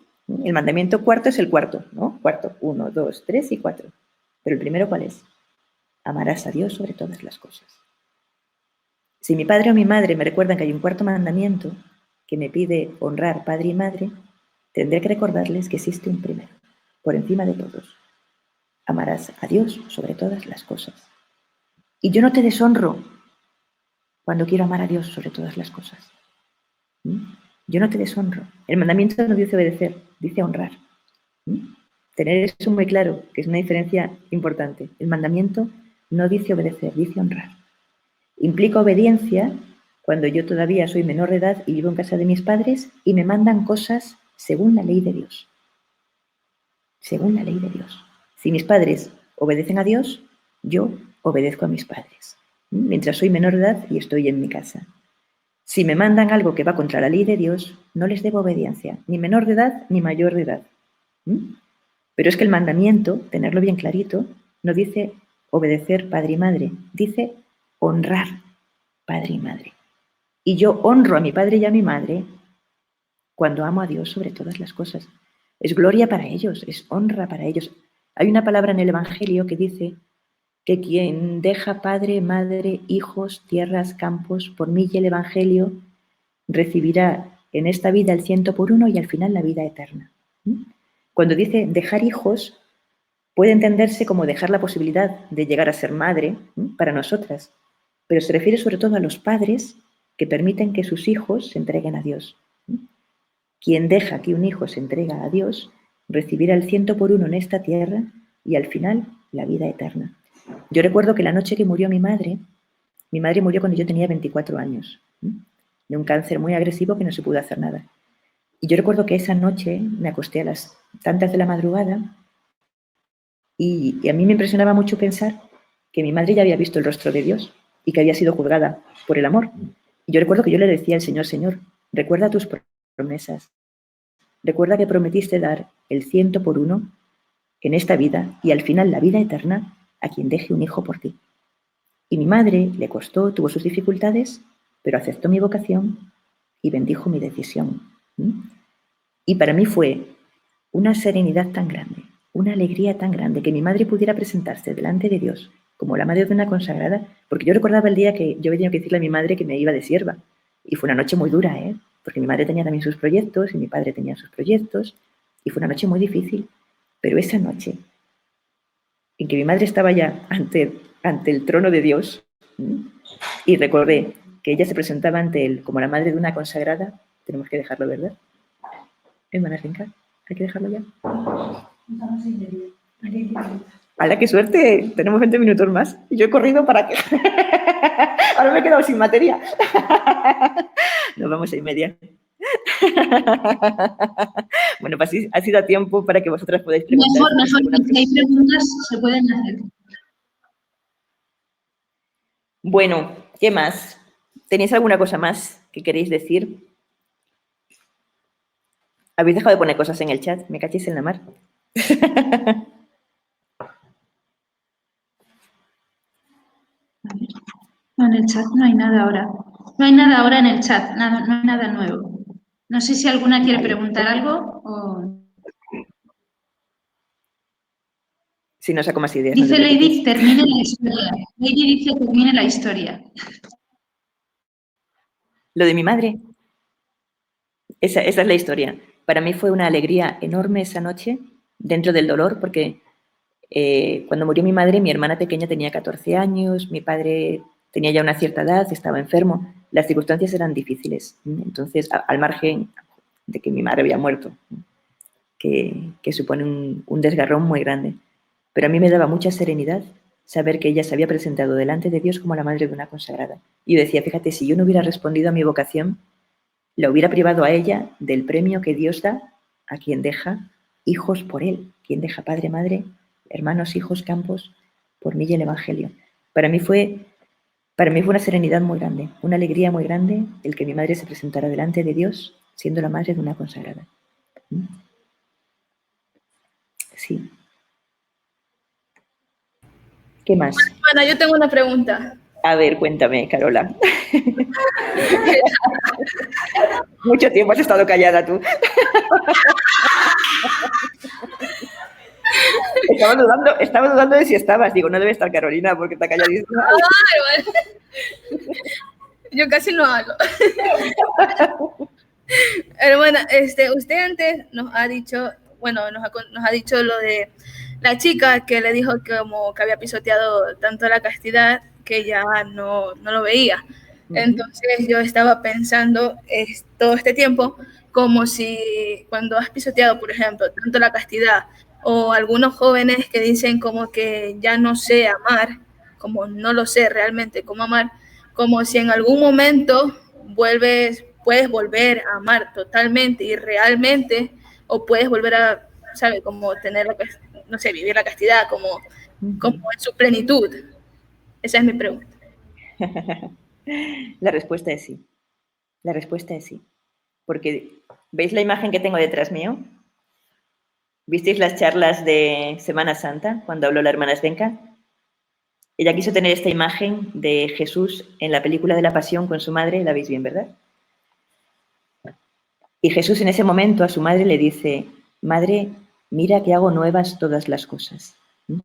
el mandamiento 4.º es el 4.º, ¿no? 4.º, 1, 2, 3 y 4. Pero el primero, ¿cuál es? Amarás a Dios sobre todas las cosas. Si mi padre o mi madre me recuerdan que hay un 4.º mandamiento que me pide honrar padre y madre, tendré que recordarles que existe un primero, por encima de todos. Amarás a Dios sobre todas las cosas. Y yo no te deshonro cuando quiero amar a Dios sobre todas las cosas. Yo no te deshonro. El mandamiento no dice obedecer, dice honrar. Tener eso muy claro, que es una diferencia importante. El mandamiento no dice obedecer, dice honrar. Implica obediencia cuando yo todavía soy menor de edad y vivo en casa de mis padres y me mandan cosas según la ley de Dios. Según la ley de Dios. Si mis padres obedecen a Dios, yo obedezco a mis padres. Mientras soy menor de edad y estoy en mi casa. Si me mandan algo que va contra la ley de Dios, no les debo obediencia, ni menor de edad ni mayor de edad. Pero es que el mandamiento, tenerlo bien clarito, no dice obedecer padre y madre, dice honrar padre y madre. Y yo honro a mi padre y a mi madre cuando amo a Dios sobre todas las cosas. Es gloria para ellos, es honra para ellos. Hay una palabra en el Evangelio que dice que quien deja padre, madre, hijos, tierras, campos, por mí y el Evangelio, recibirá en esta vida el 100 por 1 y al final la vida eterna. Cuando dice dejar hijos, puede entenderse como dejar la posibilidad de llegar a ser madre para nosotras, pero se refiere sobre todo a los padres que permiten que sus hijos se entreguen a Dios. Quien deja que un hijo se entrega a Dios, recibirá el 100 por 1 en esta tierra y al final la vida eterna. Yo recuerdo que la noche que murió mi madre murió cuando yo tenía 24 años, de un cáncer muy agresivo que no se pudo hacer nada. Y yo recuerdo que esa noche me acosté a las tantas de la madrugada y a mí me impresionaba mucho pensar que mi madre ya había visto el rostro de Dios y que había sido juzgada por el amor. Y yo recuerdo que yo le decía al Señor, Señor, recuerda tus promesas. Recuerda que prometiste dar el 100 por 1 en esta vida y al final la vida eterna a quien deje un hijo por ti. Y mi madre le costó, tuvo sus dificultades, pero aceptó mi vocación y bendijo mi decisión. Y para mí fue una serenidad tan grande, una alegría tan grande que mi madre pudiera presentarse delante de Dios como la madre de una consagrada, porque yo recordaba el día que yo había tenido que decirle a mi madre que me iba de sierva. Y fue una noche muy dura, porque mi madre tenía también sus proyectos y mi padre tenía sus proyectos. Y fue una noche muy difícil. Pero esa noche, en que mi madre estaba ya ante el trono de Dios, Y recordé que ella se presentaba ante él como la madre de una consagrada. Tenemos que dejarlo, ¿verdad? Hermanas, venga, hay que dejarlo ya. ¡Hala, qué suerte! Tenemos 20 minutos más. Y yo he corrido para que... Ahora me he quedado sin materia. Nos vamos a 6:30. Bueno, pues ha sido a tiempo para que vosotras podáis preguntar. Mejor, si hay preguntas, se pueden hacer. Bueno, ¿qué más? ¿Tenéis alguna cosa más que queréis decir? ¿Habéis dejado de poner cosas en el chat? Me cachéis en la mar. No, en el chat no hay nada ahora. No hay nada ahora en el chat, nada, no hay nada nuevo. No sé si alguna quiere preguntar algo o... Si no saco más ideas. Dice Lady, termine la historia. Lady dice, termine la historia. Lo de mi madre. Esa es la historia. Para mí fue una alegría enorme esa noche, dentro del dolor, porque cuando murió mi madre, mi hermana pequeña tenía 14 años, mi padre tenía ya una cierta edad, estaba enfermo, las circunstancias eran difíciles. Entonces, al margen de que mi madre había muerto, que supone un desgarrón muy grande. Pero a mí me daba mucha serenidad saber que ella se había presentado delante de Dios como la madre de una consagrada. Y yo decía, fíjate, si yo no hubiera respondido a mi vocación, la hubiera privado a ella del premio que Dios da a quien deja hijos por él, quien deja padre, madre, hermanos, hijos, campos, por mí y el Evangelio. Para mí fue una serenidad muy grande, una alegría muy grande el que mi madre se presentara delante de Dios siendo la madre de una consagrada. Sí. ¿Qué más? Ana, yo tengo una pregunta. A ver, cuéntame, Carola. Mucho tiempo has estado callada tú. Estaba dudando de si estabas. Digo, no debe estar Carolina porque está calladísima. Vale. Yo casi no hablo. Hermana, usted antes nos ha dicho, bueno, nos ha dicho lo de la chica que le dijo que como que había pisoteado tanto la castidad que ya no lo veía. Entonces yo estaba pensando todo este tiempo como si cuando has pisoteado, por ejemplo, tanto la castidad o algunos jóvenes que dicen como que ya no sé amar, como no lo sé realmente cómo amar, como si en algún momento puedes volver a amar totalmente y realmente, o puedes volver a, ¿sabe? Como tener, no sé, vivir la castidad como en su plenitud. Esa es mi pregunta. La respuesta es sí. La respuesta es sí. Porque, ¿veis la imagen que tengo detrás mío? ¿Visteis las charlas de Semana Santa cuando habló la hermana Svenka? Ella quiso tener esta imagen de Jesús en la película de la Pasión con su madre, la veis bien, ¿verdad? Y Jesús en ese momento a su madre le dice, madre, mira que hago nuevas todas las cosas. O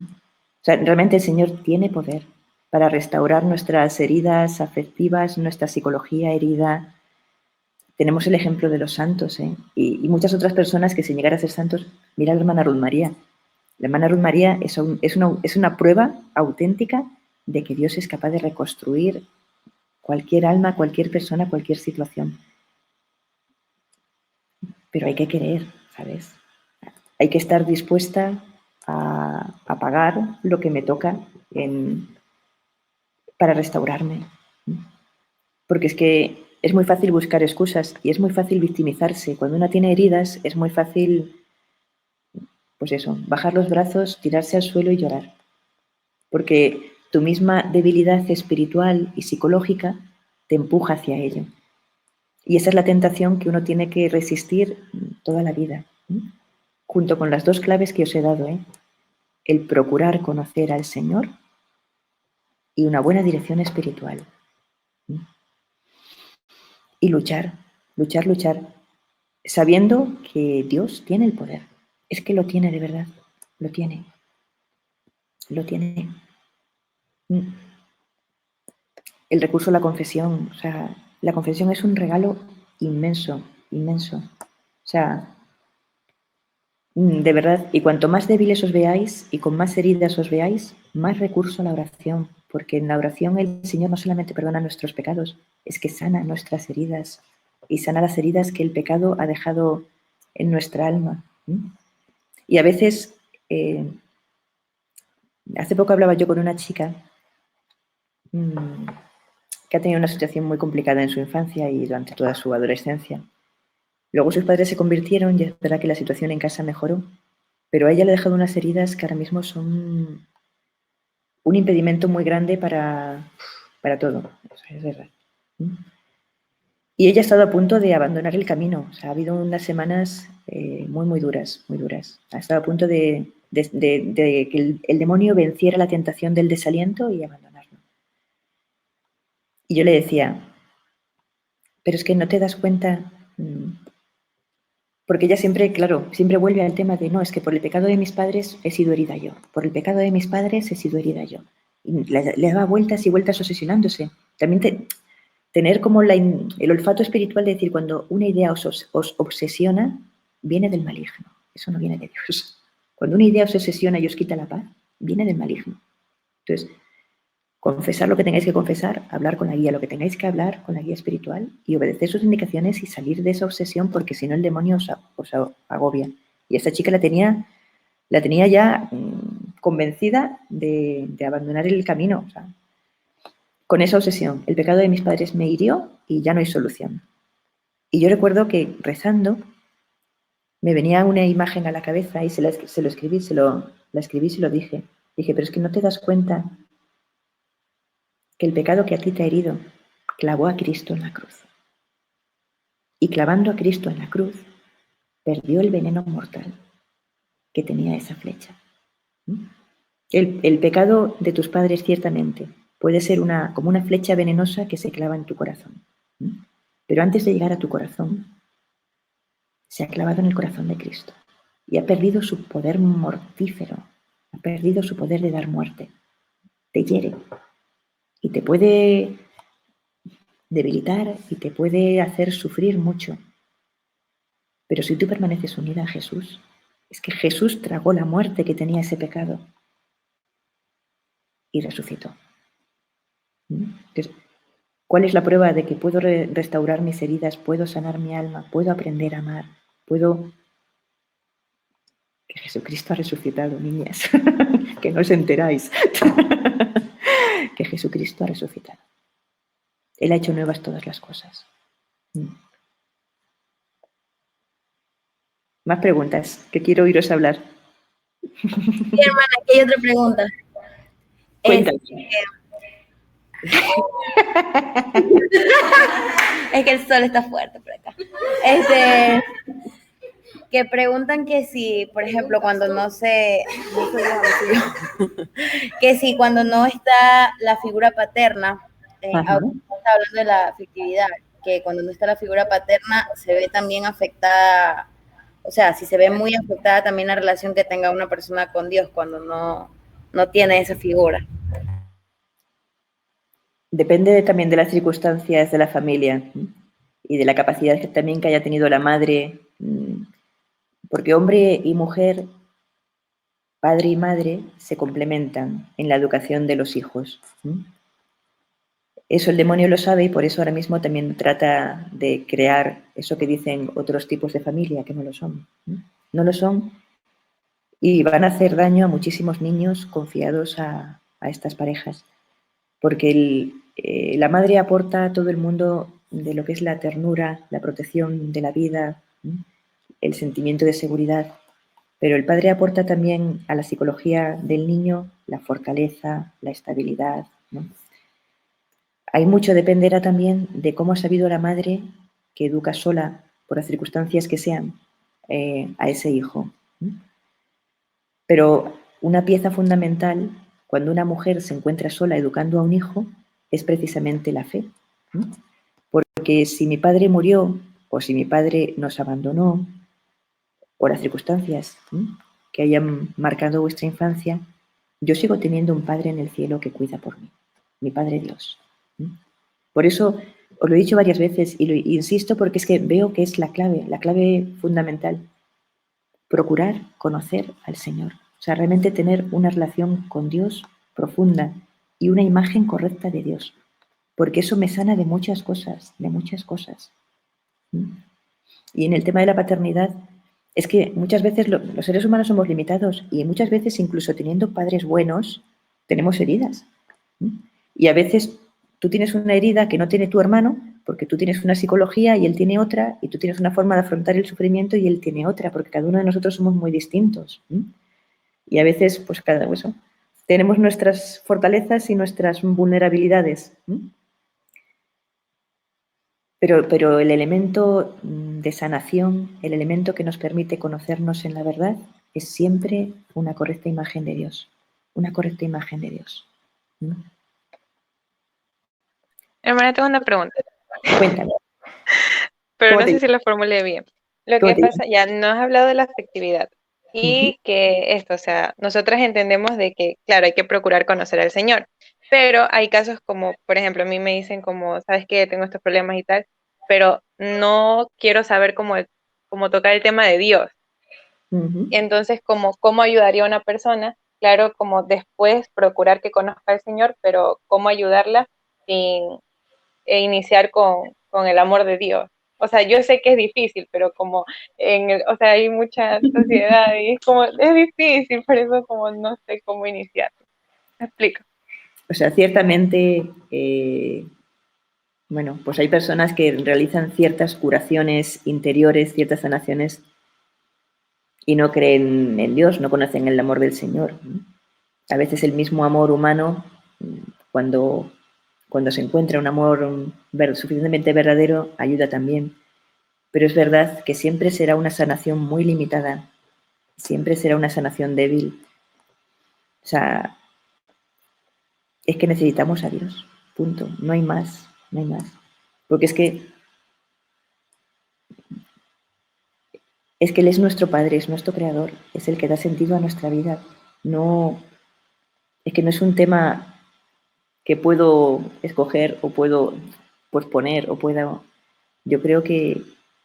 sea, realmente el Señor tiene poder para restaurar nuestras heridas afectivas, nuestra psicología herida. Tenemos el ejemplo de los santos, y muchas otras personas que sin llegar a ser santos, mira a la hermana Ruth María. La hermana Ruth María es una prueba auténtica de que Dios es capaz de reconstruir cualquier alma, cualquier persona, cualquier situación. Pero hay que querer, ¿sabes? Hay que estar dispuesta a pagar lo que me toca para restaurarme. Porque es que es muy fácil buscar excusas y es muy fácil victimizarse. Cuando uno tiene heridas es muy fácil, pues eso, bajar los brazos, tirarse al suelo y llorar. Porque tu misma debilidad espiritual y psicológica te empuja hacia ello. Y esa es la tentación que uno tiene que resistir toda la vida. Junto con las dos claves que os he dado, el procurar conocer al Señor y una buena dirección espiritual. Y luchar, sabiendo que Dios tiene el poder. Es que lo tiene de verdad, lo tiene. El recurso a la confesión, o sea, la confesión es un regalo inmenso. O sea, de verdad, y cuanto más débiles os veáis y con más heridas os veáis, más recurso a la oración porque en la oración el Señor no solamente perdona nuestros pecados, es que sana nuestras heridas y sana las heridas que el pecado ha dejado en nuestra alma. Y a veces, hace poco hablaba yo con una chica que ha tenido una situación muy complicada en su infancia y durante toda su adolescencia. Luego sus padres se convirtieron y es verdad que la situación en casa mejoró, pero a ella le ha dejado unas heridas que ahora mismo son un impedimento muy grande para todo. O sea, es verdad. Y ella ha estado a punto de abandonar el camino. O sea, ha habido unas semanas muy, muy duras, muy duras. Ha estado a punto de que el demonio venciera la tentación del desaliento y abandonarlo. Y yo le decía, pero es que no te das cuenta, porque ella siempre, claro, siempre vuelve al tema de, no, es que por el pecado de mis padres he sido herida yo, por el pecado de mis padres he sido herida yo. Y le daba vueltas y vueltas obsesionándose. También tener como el olfato espiritual de decir, cuando una idea os obsesiona, viene del maligno. Eso no viene de Dios. Cuando una idea os obsesiona y os quita la paz, viene del maligno. Entonces, confesar lo que tengáis que confesar, hablar con la guía, lo que tengáis que hablar con la guía espiritual y obedecer sus indicaciones y salir de esa obsesión, porque si no el demonio os agobia. Y esta chica la tenía ya convencida de abandonar el camino. O sea, con esa obsesión, el pecado de mis padres me hirió y ya no hay solución. Y yo recuerdo que rezando me venía una imagen a la cabeza y se la escribí, la escribí y se lo dije. Dije, pero es que no te das cuenta que el pecado que a ti te ha herido clavó a Cristo en la cruz. Y clavando a Cristo en la cruz, perdió el veneno mortal que tenía esa flecha. El pecado de tus padres ciertamente puede ser como una flecha venenosa que se clava en tu corazón. Pero antes de llegar a tu corazón, se ha clavado en el corazón de Cristo y ha perdido su poder mortífero, ha perdido su poder de dar muerte. Te hiere y te puede debilitar y te puede hacer sufrir mucho. Pero si tú permaneces unida a Jesús, es que Jesús tragó la muerte que tenía ese pecado y resucitó. Entonces, ¿cuál es la prueba de que puedo restaurar mis heridas, puedo sanar mi alma, puedo aprender a amar, que Jesucristo ha resucitado, niñas, que no os enteráis, que Jesucristo ha resucitado. Él ha hecho nuevas todas las cosas. Más preguntas, que quiero oíros hablar. Sí, hermana, aquí hay otra pregunta. Cuéntame. Es que el sol está fuerte por acá. Que preguntan que si, por ejemplo, cuando que si cuando no está la figura paterna, está hablando de la afectividad, que cuando no está la figura paterna se ve también afectada, o sea, si se ve muy afectada también la relación que tenga una persona con Dios cuando no tiene esa figura. Depende también de las circunstancias de la familia y de la capacidad también que haya tenido la madre, porque hombre y mujer, padre y madre, se complementan en la educación de los hijos. Eso el demonio lo sabe y por eso ahora mismo también trata de crear eso que dicen otros tipos de familia, que no lo son. No lo son y van a hacer daño a muchísimos niños confiados a estas parejas, porque la madre aporta a todo el mundo de lo que es la ternura, la protección de la vida, el sentimiento de seguridad, pero el padre aporta también a la psicología del niño la fortaleza, la estabilidad, ¿no? Hay mucho, dependerá también de cómo ha sabido la madre, que educa sola, por las circunstancias que sean, a ese hijo. Pero una pieza fundamental, cuando una mujer se encuentra sola educando a un hijo, es precisamente la fe. Porque si mi padre murió, o si mi padre nos abandonó, o las circunstancias que hayan marcado vuestra infancia, yo sigo teniendo un Padre en el cielo que cuida por mí, mi Padre Dios. Por eso os lo he dicho varias veces y lo insisto porque es que veo que es la clave fundamental. Procurar conocer al Señor. O sea, realmente tener una relación con Dios profunda y una imagen correcta de Dios, porque eso me sana de muchas cosas, de muchas cosas. Y en el tema de la paternidad, es que muchas veces los seres humanos somos limitados y muchas veces incluso teniendo padres buenos, tenemos heridas. Y a veces tú tienes una herida que no tiene tu hermano, porque tú tienes una psicología y él tiene otra, y tú tienes una forma de afrontar el sufrimiento y él tiene otra, porque cada uno de nosotros somos muy distintos. Y a veces, pues cada uno, tenemos nuestras fortalezas y nuestras vulnerabilidades. Pero el elemento de sanación, el elemento que nos permite conocernos en la verdad, es siempre una correcta imagen de Dios. Una correcta imagen de Dios. Hermana, tengo una pregunta. Cuéntame. Pero no sé si la formulé bien. Lo que pasa, ya nos has hablado de la afectividad y que esto, o sea, nosotras entendemos de que, claro, hay que procurar conocer al Señor, pero hay casos como, por ejemplo, a mí me dicen como, ¿sabes qué? Tengo estos problemas y tal, pero no quiero saber cómo tocar el tema de Dios. Entonces, ¿cómo ayudaría a una persona? Claro, como después procurar que conozca al Señor, pero ¿cómo ayudarla e iniciar con el amor de Dios? O sea, yo sé que es difícil, pero como o sea, hay mucha sociedad y es difícil, por eso como no sé cómo iniciar. ¿Me explico? O sea, ciertamente, bueno, pues hay personas que realizan ciertas curaciones interiores, ciertas sanaciones y no creen en Dios, no conocen el amor del Señor. A veces el mismo amor humano, cuando se encuentra un amor suficientemente verdadero, ayuda también. Pero es verdad que siempre será una sanación muy limitada, siempre será una sanación débil. O sea, es que necesitamos a Dios, punto. No hay más, no hay más. Porque es que Él es nuestro Padre, es nuestro Creador, es el que da sentido a nuestra vida. No, es que no es un tema que puedo escoger o puedo posponer o puedo... Yo creo que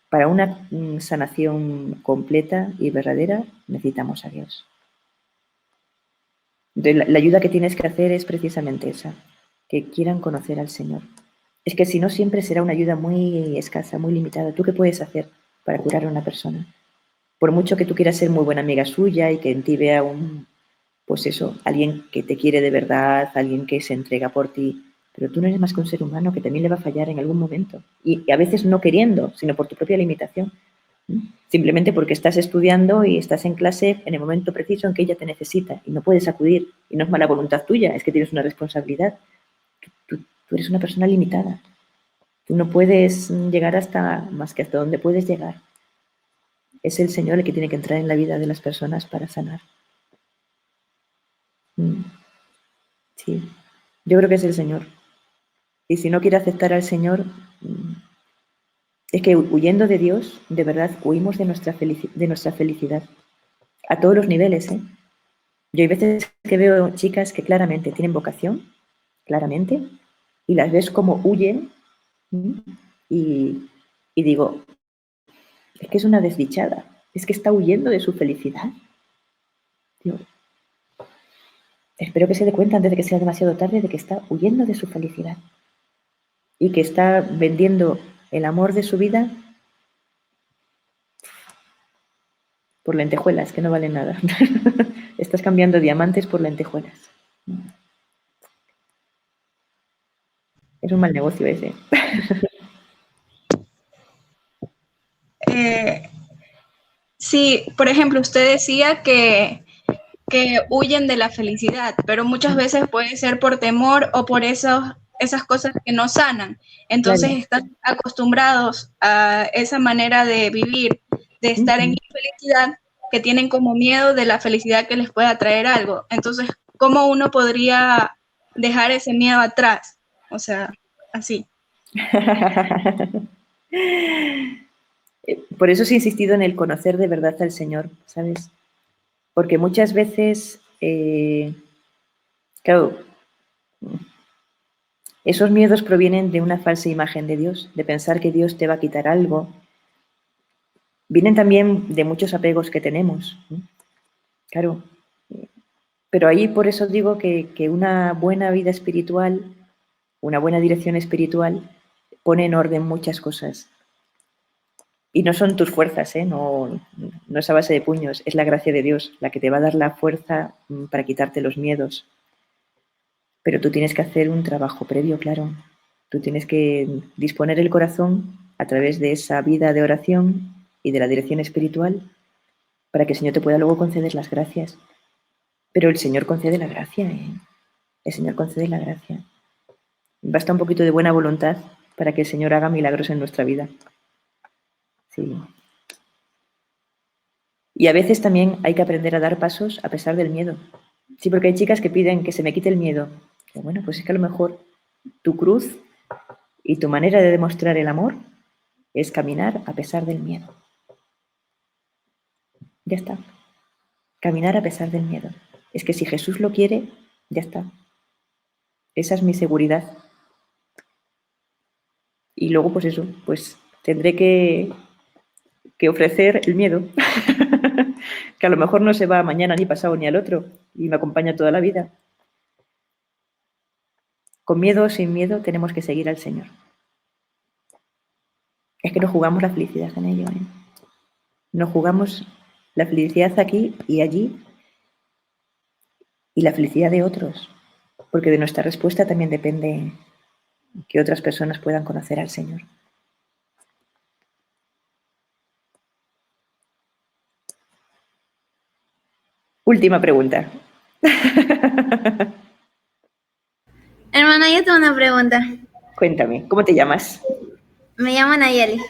para una sanación completa y verdadera necesitamos a Dios. Entonces, la ayuda que tienes que hacer es precisamente esa, que quieran conocer al Señor. Es que si no, siempre será una ayuda muy escasa, muy limitada. ¿Tú qué puedes hacer para curar a una persona? Por mucho que tú quieras ser muy buena amiga suya y que en ti vea pues eso, alguien que te quiere de verdad, alguien que se entrega por ti, pero tú no eres más que un ser humano que también le va a fallar en algún momento. Y a veces no queriendo, sino por tu propia limitación. Simplemente porque estás estudiando y estás en clase en el momento preciso en que ella te necesita y no puedes acudir. Y no es mala voluntad tuya, es que tienes una responsabilidad. Tú eres una persona limitada. Tú no puedes llegar más que hasta donde puedes llegar. Es el Señor el que tiene que entrar en la vida de las personas para sanar. Sí, yo creo que es el Señor. Y si no quiere aceptar al Señor, es que huyendo de Dios, de verdad, huimos de nuestra felicidad. A todos los niveles, ¿eh? Yo hay veces que veo chicas que claramente tienen vocación, claramente, y las ves como huyen, y digo, es que es una desdichada, es que está huyendo de su felicidad. Digo, espero que se dé cuenta antes de que sea demasiado tarde de que está huyendo de su felicidad y que está vendiendo el amor de su vida por lentejuelas, que no valen nada. Estás cambiando diamantes por lentejuelas. Es un mal negocio ese. Sí, por ejemplo, usted decía que huyen de la felicidad, pero muchas veces puede ser por temor o por esas cosas que no sanan. Entonces están acostumbrados a esa manera de vivir, de estar en infelicidad, que tienen como miedo de la felicidad que les pueda traer algo. Entonces, ¿cómo uno podría dejar ese miedo atrás? O sea, así. Por eso he insistido en el conocer de verdad al Señor, ¿sabes? Porque muchas veces, claro, esos miedos provienen de una falsa imagen de Dios, de pensar que Dios te va a quitar algo. Vienen también de muchos apegos que tenemos. Claro, Pero ahí por eso digo que una buena vida espiritual, una buena dirección espiritual, pone en orden muchas cosas. Y no son tus fuerzas, no es a base de puños, es la gracia de Dios la que te va a dar la fuerza para quitarte los miedos. Pero tú tienes que hacer un trabajo previo, claro. Tú tienes que disponer el corazón a través de esa vida de oración y de la dirección espiritual para que el Señor te pueda luego conceder las gracias. Pero el Señor concede la gracia, El Señor concede la gracia. Basta un poquito de buena voluntad para que el Señor haga milagros en nuestra vida. Sí. Y a veces también hay que aprender a dar pasos a pesar del miedo. Sí, porque hay chicas que piden que se me quite el miedo. Bueno, pues es que a lo mejor tu cruz y tu manera de demostrar el amor es caminar a pesar del miedo. Ya está. Caminar a pesar del miedo. Es que si Jesús lo quiere, ya está. Esa es mi seguridad. Y luego, pues eso, pues tendré que ofrecer el miedo, que a lo mejor no se va mañana, ni pasado, ni al otro, y me acompaña toda la vida. Con miedo o sin miedo tenemos que seguir al Señor. Es que nos jugamos la felicidad en ello, Nos jugamos la felicidad aquí y allí y la felicidad de otros, porque de nuestra respuesta también depende que otras personas puedan conocer al Señor. Última pregunta. Hermana, yo tengo una pregunta. Cuéntame, ¿cómo te llamas? Me llamo Nayeli.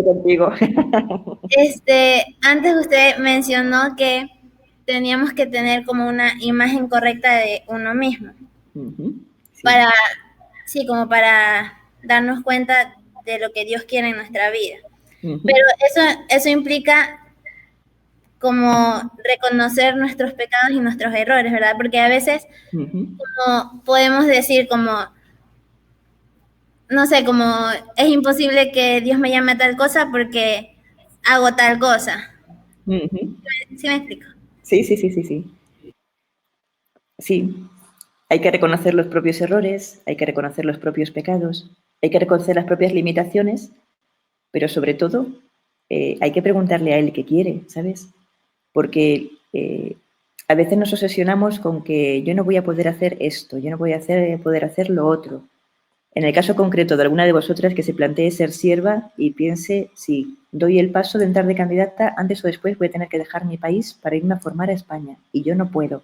Contigo. Antes usted mencionó que teníamos que tener como una imagen correcta de uno mismo. Sí. Como para darnos cuenta de lo que Dios quiere en nuestra vida. Pero eso implica como reconocer nuestros pecados y nuestros errores, ¿verdad? Porque a veces como podemos decir como, no sé, como es imposible que Dios me llame a tal cosa porque hago tal cosa. ¿Sí me explico? Sí. Sí, hay que reconocer los propios errores, hay que reconocer los propios pecados, hay que reconocer las propias limitaciones, pero sobre todo hay que preguntarle a Él qué quiere, ¿sabes? Porque a veces nos obsesionamos con que yo no voy a poder hacer esto, yo no voy a poder hacer lo otro. En el caso concreto de alguna de vosotras que se plantee ser sierva y piense, si doy el paso de entrar de candidata, antes o después voy a tener que dejar mi país para irme a formar a España, y yo no puedo.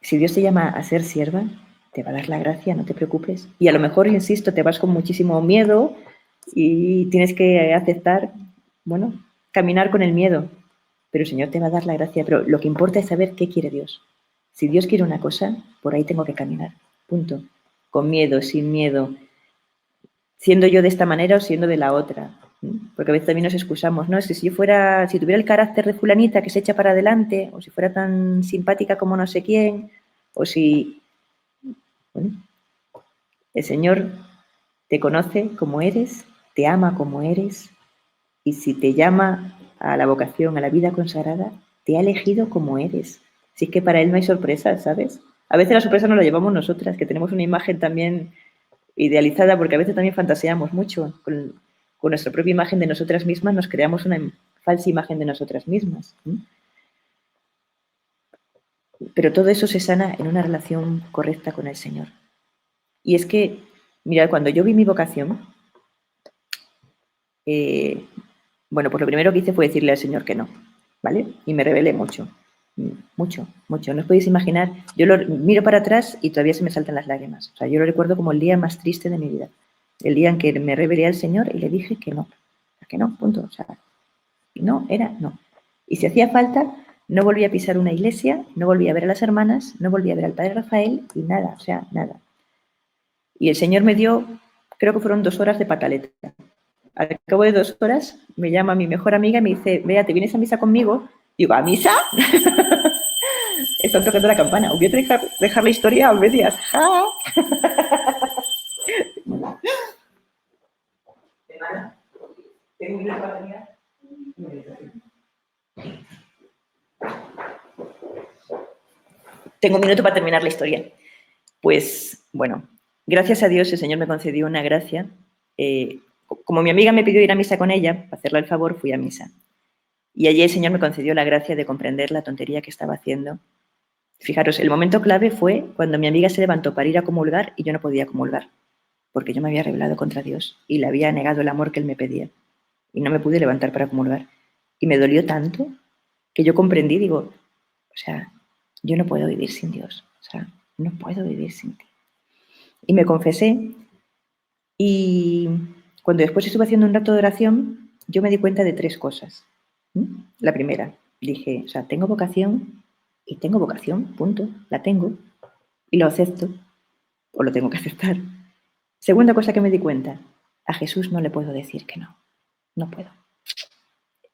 Si Dios te llama a ser sierva, te va a dar la gracia, no te preocupes. Y a lo mejor, insisto, te vas con muchísimo miedo y tienes que aceptar, caminar con el miedo. Pero el Señor te va a dar la gracia. Pero lo que importa es saber qué quiere Dios. Si Dios quiere una cosa, por ahí tengo que caminar. Punto. Con miedo, sin miedo. Siendo yo de esta manera o siendo de la otra. Porque a veces también nos excusamos, ¿no? Es que si tuviera el carácter de fulanita que se echa para adelante, o si fuera tan simpática como no sé quién, o si... el Señor te conoce como eres, te ama como eres, y si te llama a la vocación, a la vida consagrada, te ha elegido como eres. Si es que para Él no hay sorpresas, ¿sabes? A veces la sorpresa nos la llevamos nosotras, que tenemos una imagen también idealizada, porque a veces también fantaseamos mucho con nuestra propia imagen de nosotras mismas, nos creamos una falsa imagen de nosotras mismas. Pero todo eso se sana en una relación correcta con el Señor. Y es que, mira, cuando yo vi mi vocación, pues lo primero que hice fue decirle al Señor que no, ¿vale? Y me rebelé mucho. Mucho. No os podéis imaginar, yo lo miro para atrás y todavía se me saltan las lágrimas. O sea, yo lo recuerdo como el día más triste de mi vida. El día en que me rebelé al Señor y le dije que no, punto. O sea, no, era no. Y si hacía falta, no volví a pisar una iglesia, no volví a ver a las hermanas, no volví a ver al Padre Rafael y nada, nada. Y el Señor me dio, creo que fueron 2 horas de pataleta. Al cabo de 2 horas me llama mi mejor amiga y me dice, Bea, ¿te vienes a misa conmigo? Digo, ¿a misa? Están tocando la campana. Voy a dejar la historia a medias. ¡Ja! ¿Tengo un minuto para terminar? Tengo un minuto para terminar la historia. Pues, bueno, gracias a Dios el Señor me concedió una gracia. Como mi amiga me pidió ir a misa con ella, para hacerle el favor, fui a misa. Y allí el Señor me concedió la gracia de comprender la tontería que estaba haciendo. Fijaros, el momento clave fue cuando mi amiga se levantó para ir a comulgar y yo no podía comulgar, porque yo me había rebelado contra Dios y le había negado el amor que Él me pedía. Y no me pude levantar para comulgar. Y me dolió tanto que yo comprendí, digo, o sea, yo no puedo vivir sin Dios. O sea, no puedo vivir sin ti. Y me confesé. Y cuando después estuve haciendo un rato de oración, yo me di cuenta de 3 cosas. La primera, dije, o sea, tengo vocación y tengo vocación, punto. La tengo y lo acepto o lo tengo que aceptar. Segunda cosa que me di cuenta, a Jesús no le puedo decir que no. No puedo.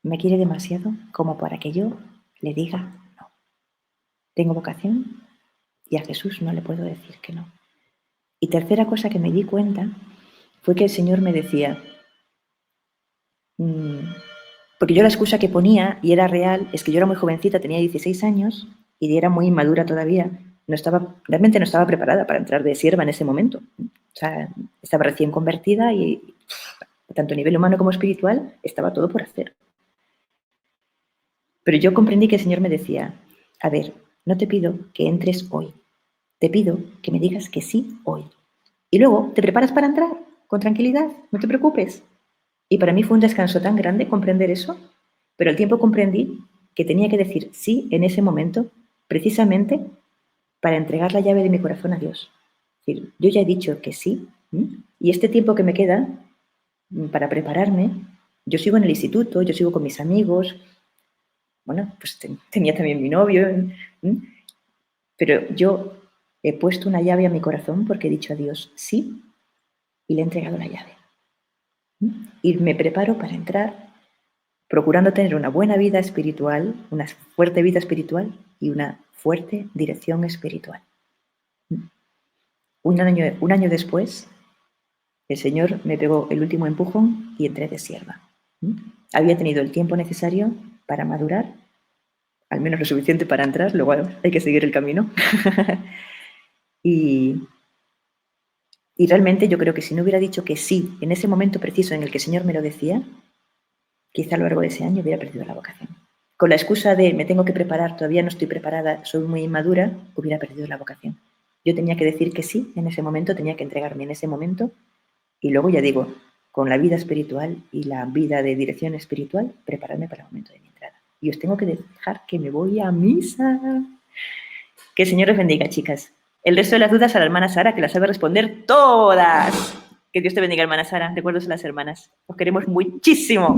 Me quiere demasiado como para que yo le diga no. Tengo vocación y a Jesús no le puedo decir que no. Y tercera cosa que me di cuenta fue que el Señor me decía, porque yo la excusa que ponía, y era real, es que yo era muy jovencita, tenía 16 años y era muy inmadura todavía. Realmente no estaba preparada para entrar de sierva en ese momento. O sea, estaba recién convertida y tanto a nivel humano como espiritual estaba todo por hacer. Pero yo comprendí que el Señor me decía, a ver, no te pido que entres hoy, te pido que me digas que sí hoy. Y luego te preparas para entrar con tranquilidad, no te preocupes. Y para mí fue un descanso tan grande comprender eso, pero al tiempo comprendí que tenía que decir sí en ese momento, precisamente para entregar la llave de mi corazón a Dios. Es decir, yo ya he dicho que sí, y este tiempo que me queda para prepararme, yo sigo en el instituto, yo sigo con mis amigos, bueno, pues tenía también mi novio, pero yo he puesto una llave a mi corazón porque he dicho a Dios sí y le he entregado la llave. Y me preparo para entrar procurando tener una buena vida espiritual, una fuerte vida espiritual y una fuerte dirección espiritual. Un año después, el Señor me pegó el último empujón y entré de sierva. Había tenido el tiempo necesario para madurar, al menos lo suficiente para entrar, luego hay que seguir el camino. y realmente yo creo que si no hubiera dicho que sí en ese momento preciso en el que el Señor me lo decía, quizá a lo largo de ese año hubiera perdido la vocación. Con la excusa de me tengo que preparar, todavía no estoy preparada, soy muy inmadura, hubiera perdido la vocación. Yo tenía que decir que sí en ese momento, tenía que entregarme en ese momento y luego, ya digo, con la vida espiritual y la vida de dirección espiritual, prepararme para el momento de mi entrada. Y os tengo que dejar que me voy a misa. Que el Señor os bendiga, chicas. El resto de las dudas a la hermana Sara, que las sabe responder todas. Que Dios te bendiga, hermana Sara. Recuerdos a las hermanas. Os queremos muchísimo.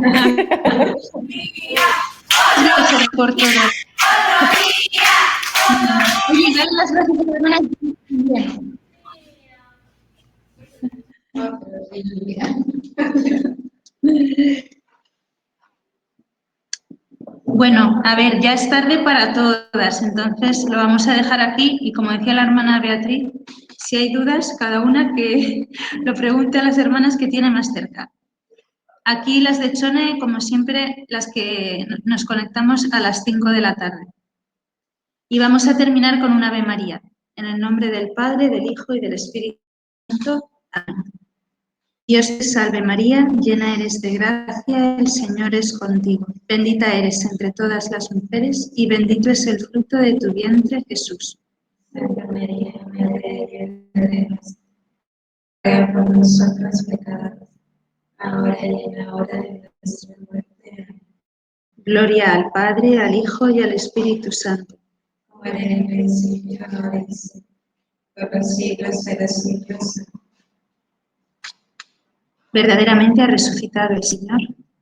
Gracias por todo. Oye, dale las gracias a las hermanas. Bueno, a ver, ya es tarde para todas, entonces lo vamos a dejar aquí y como decía la hermana Beatriz, si hay dudas, cada una que lo pregunte a las hermanas que tiene más cerca. Aquí las de Chone, como siempre, las que nos conectamos a las 5 de la tarde. Y vamos a terminar con un Ave María, en el nombre del Padre, del Hijo y del Espíritu Santo. Amén. Dios te salve María, llena eres de gracia, el Señor es contigo. Bendita eres entre todas las mujeres y bendito es el fruto de tu vientre, Jesús. Santa María, Madre de Dios, ruega por nosotros pecadores, ahora y en la hora de nuestra muerte. Gloria al Padre, al Hijo y al Espíritu Santo. Como era en el principio, ahora y siempre, por los siglos de los siglos. Verdaderamente ha resucitado el Señor.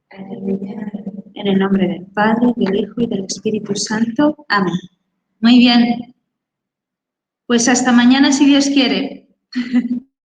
Aleluya. En el nombre del Padre, del Hijo y del Espíritu Santo. Amén. Muy bien. Pues hasta mañana si Dios quiere.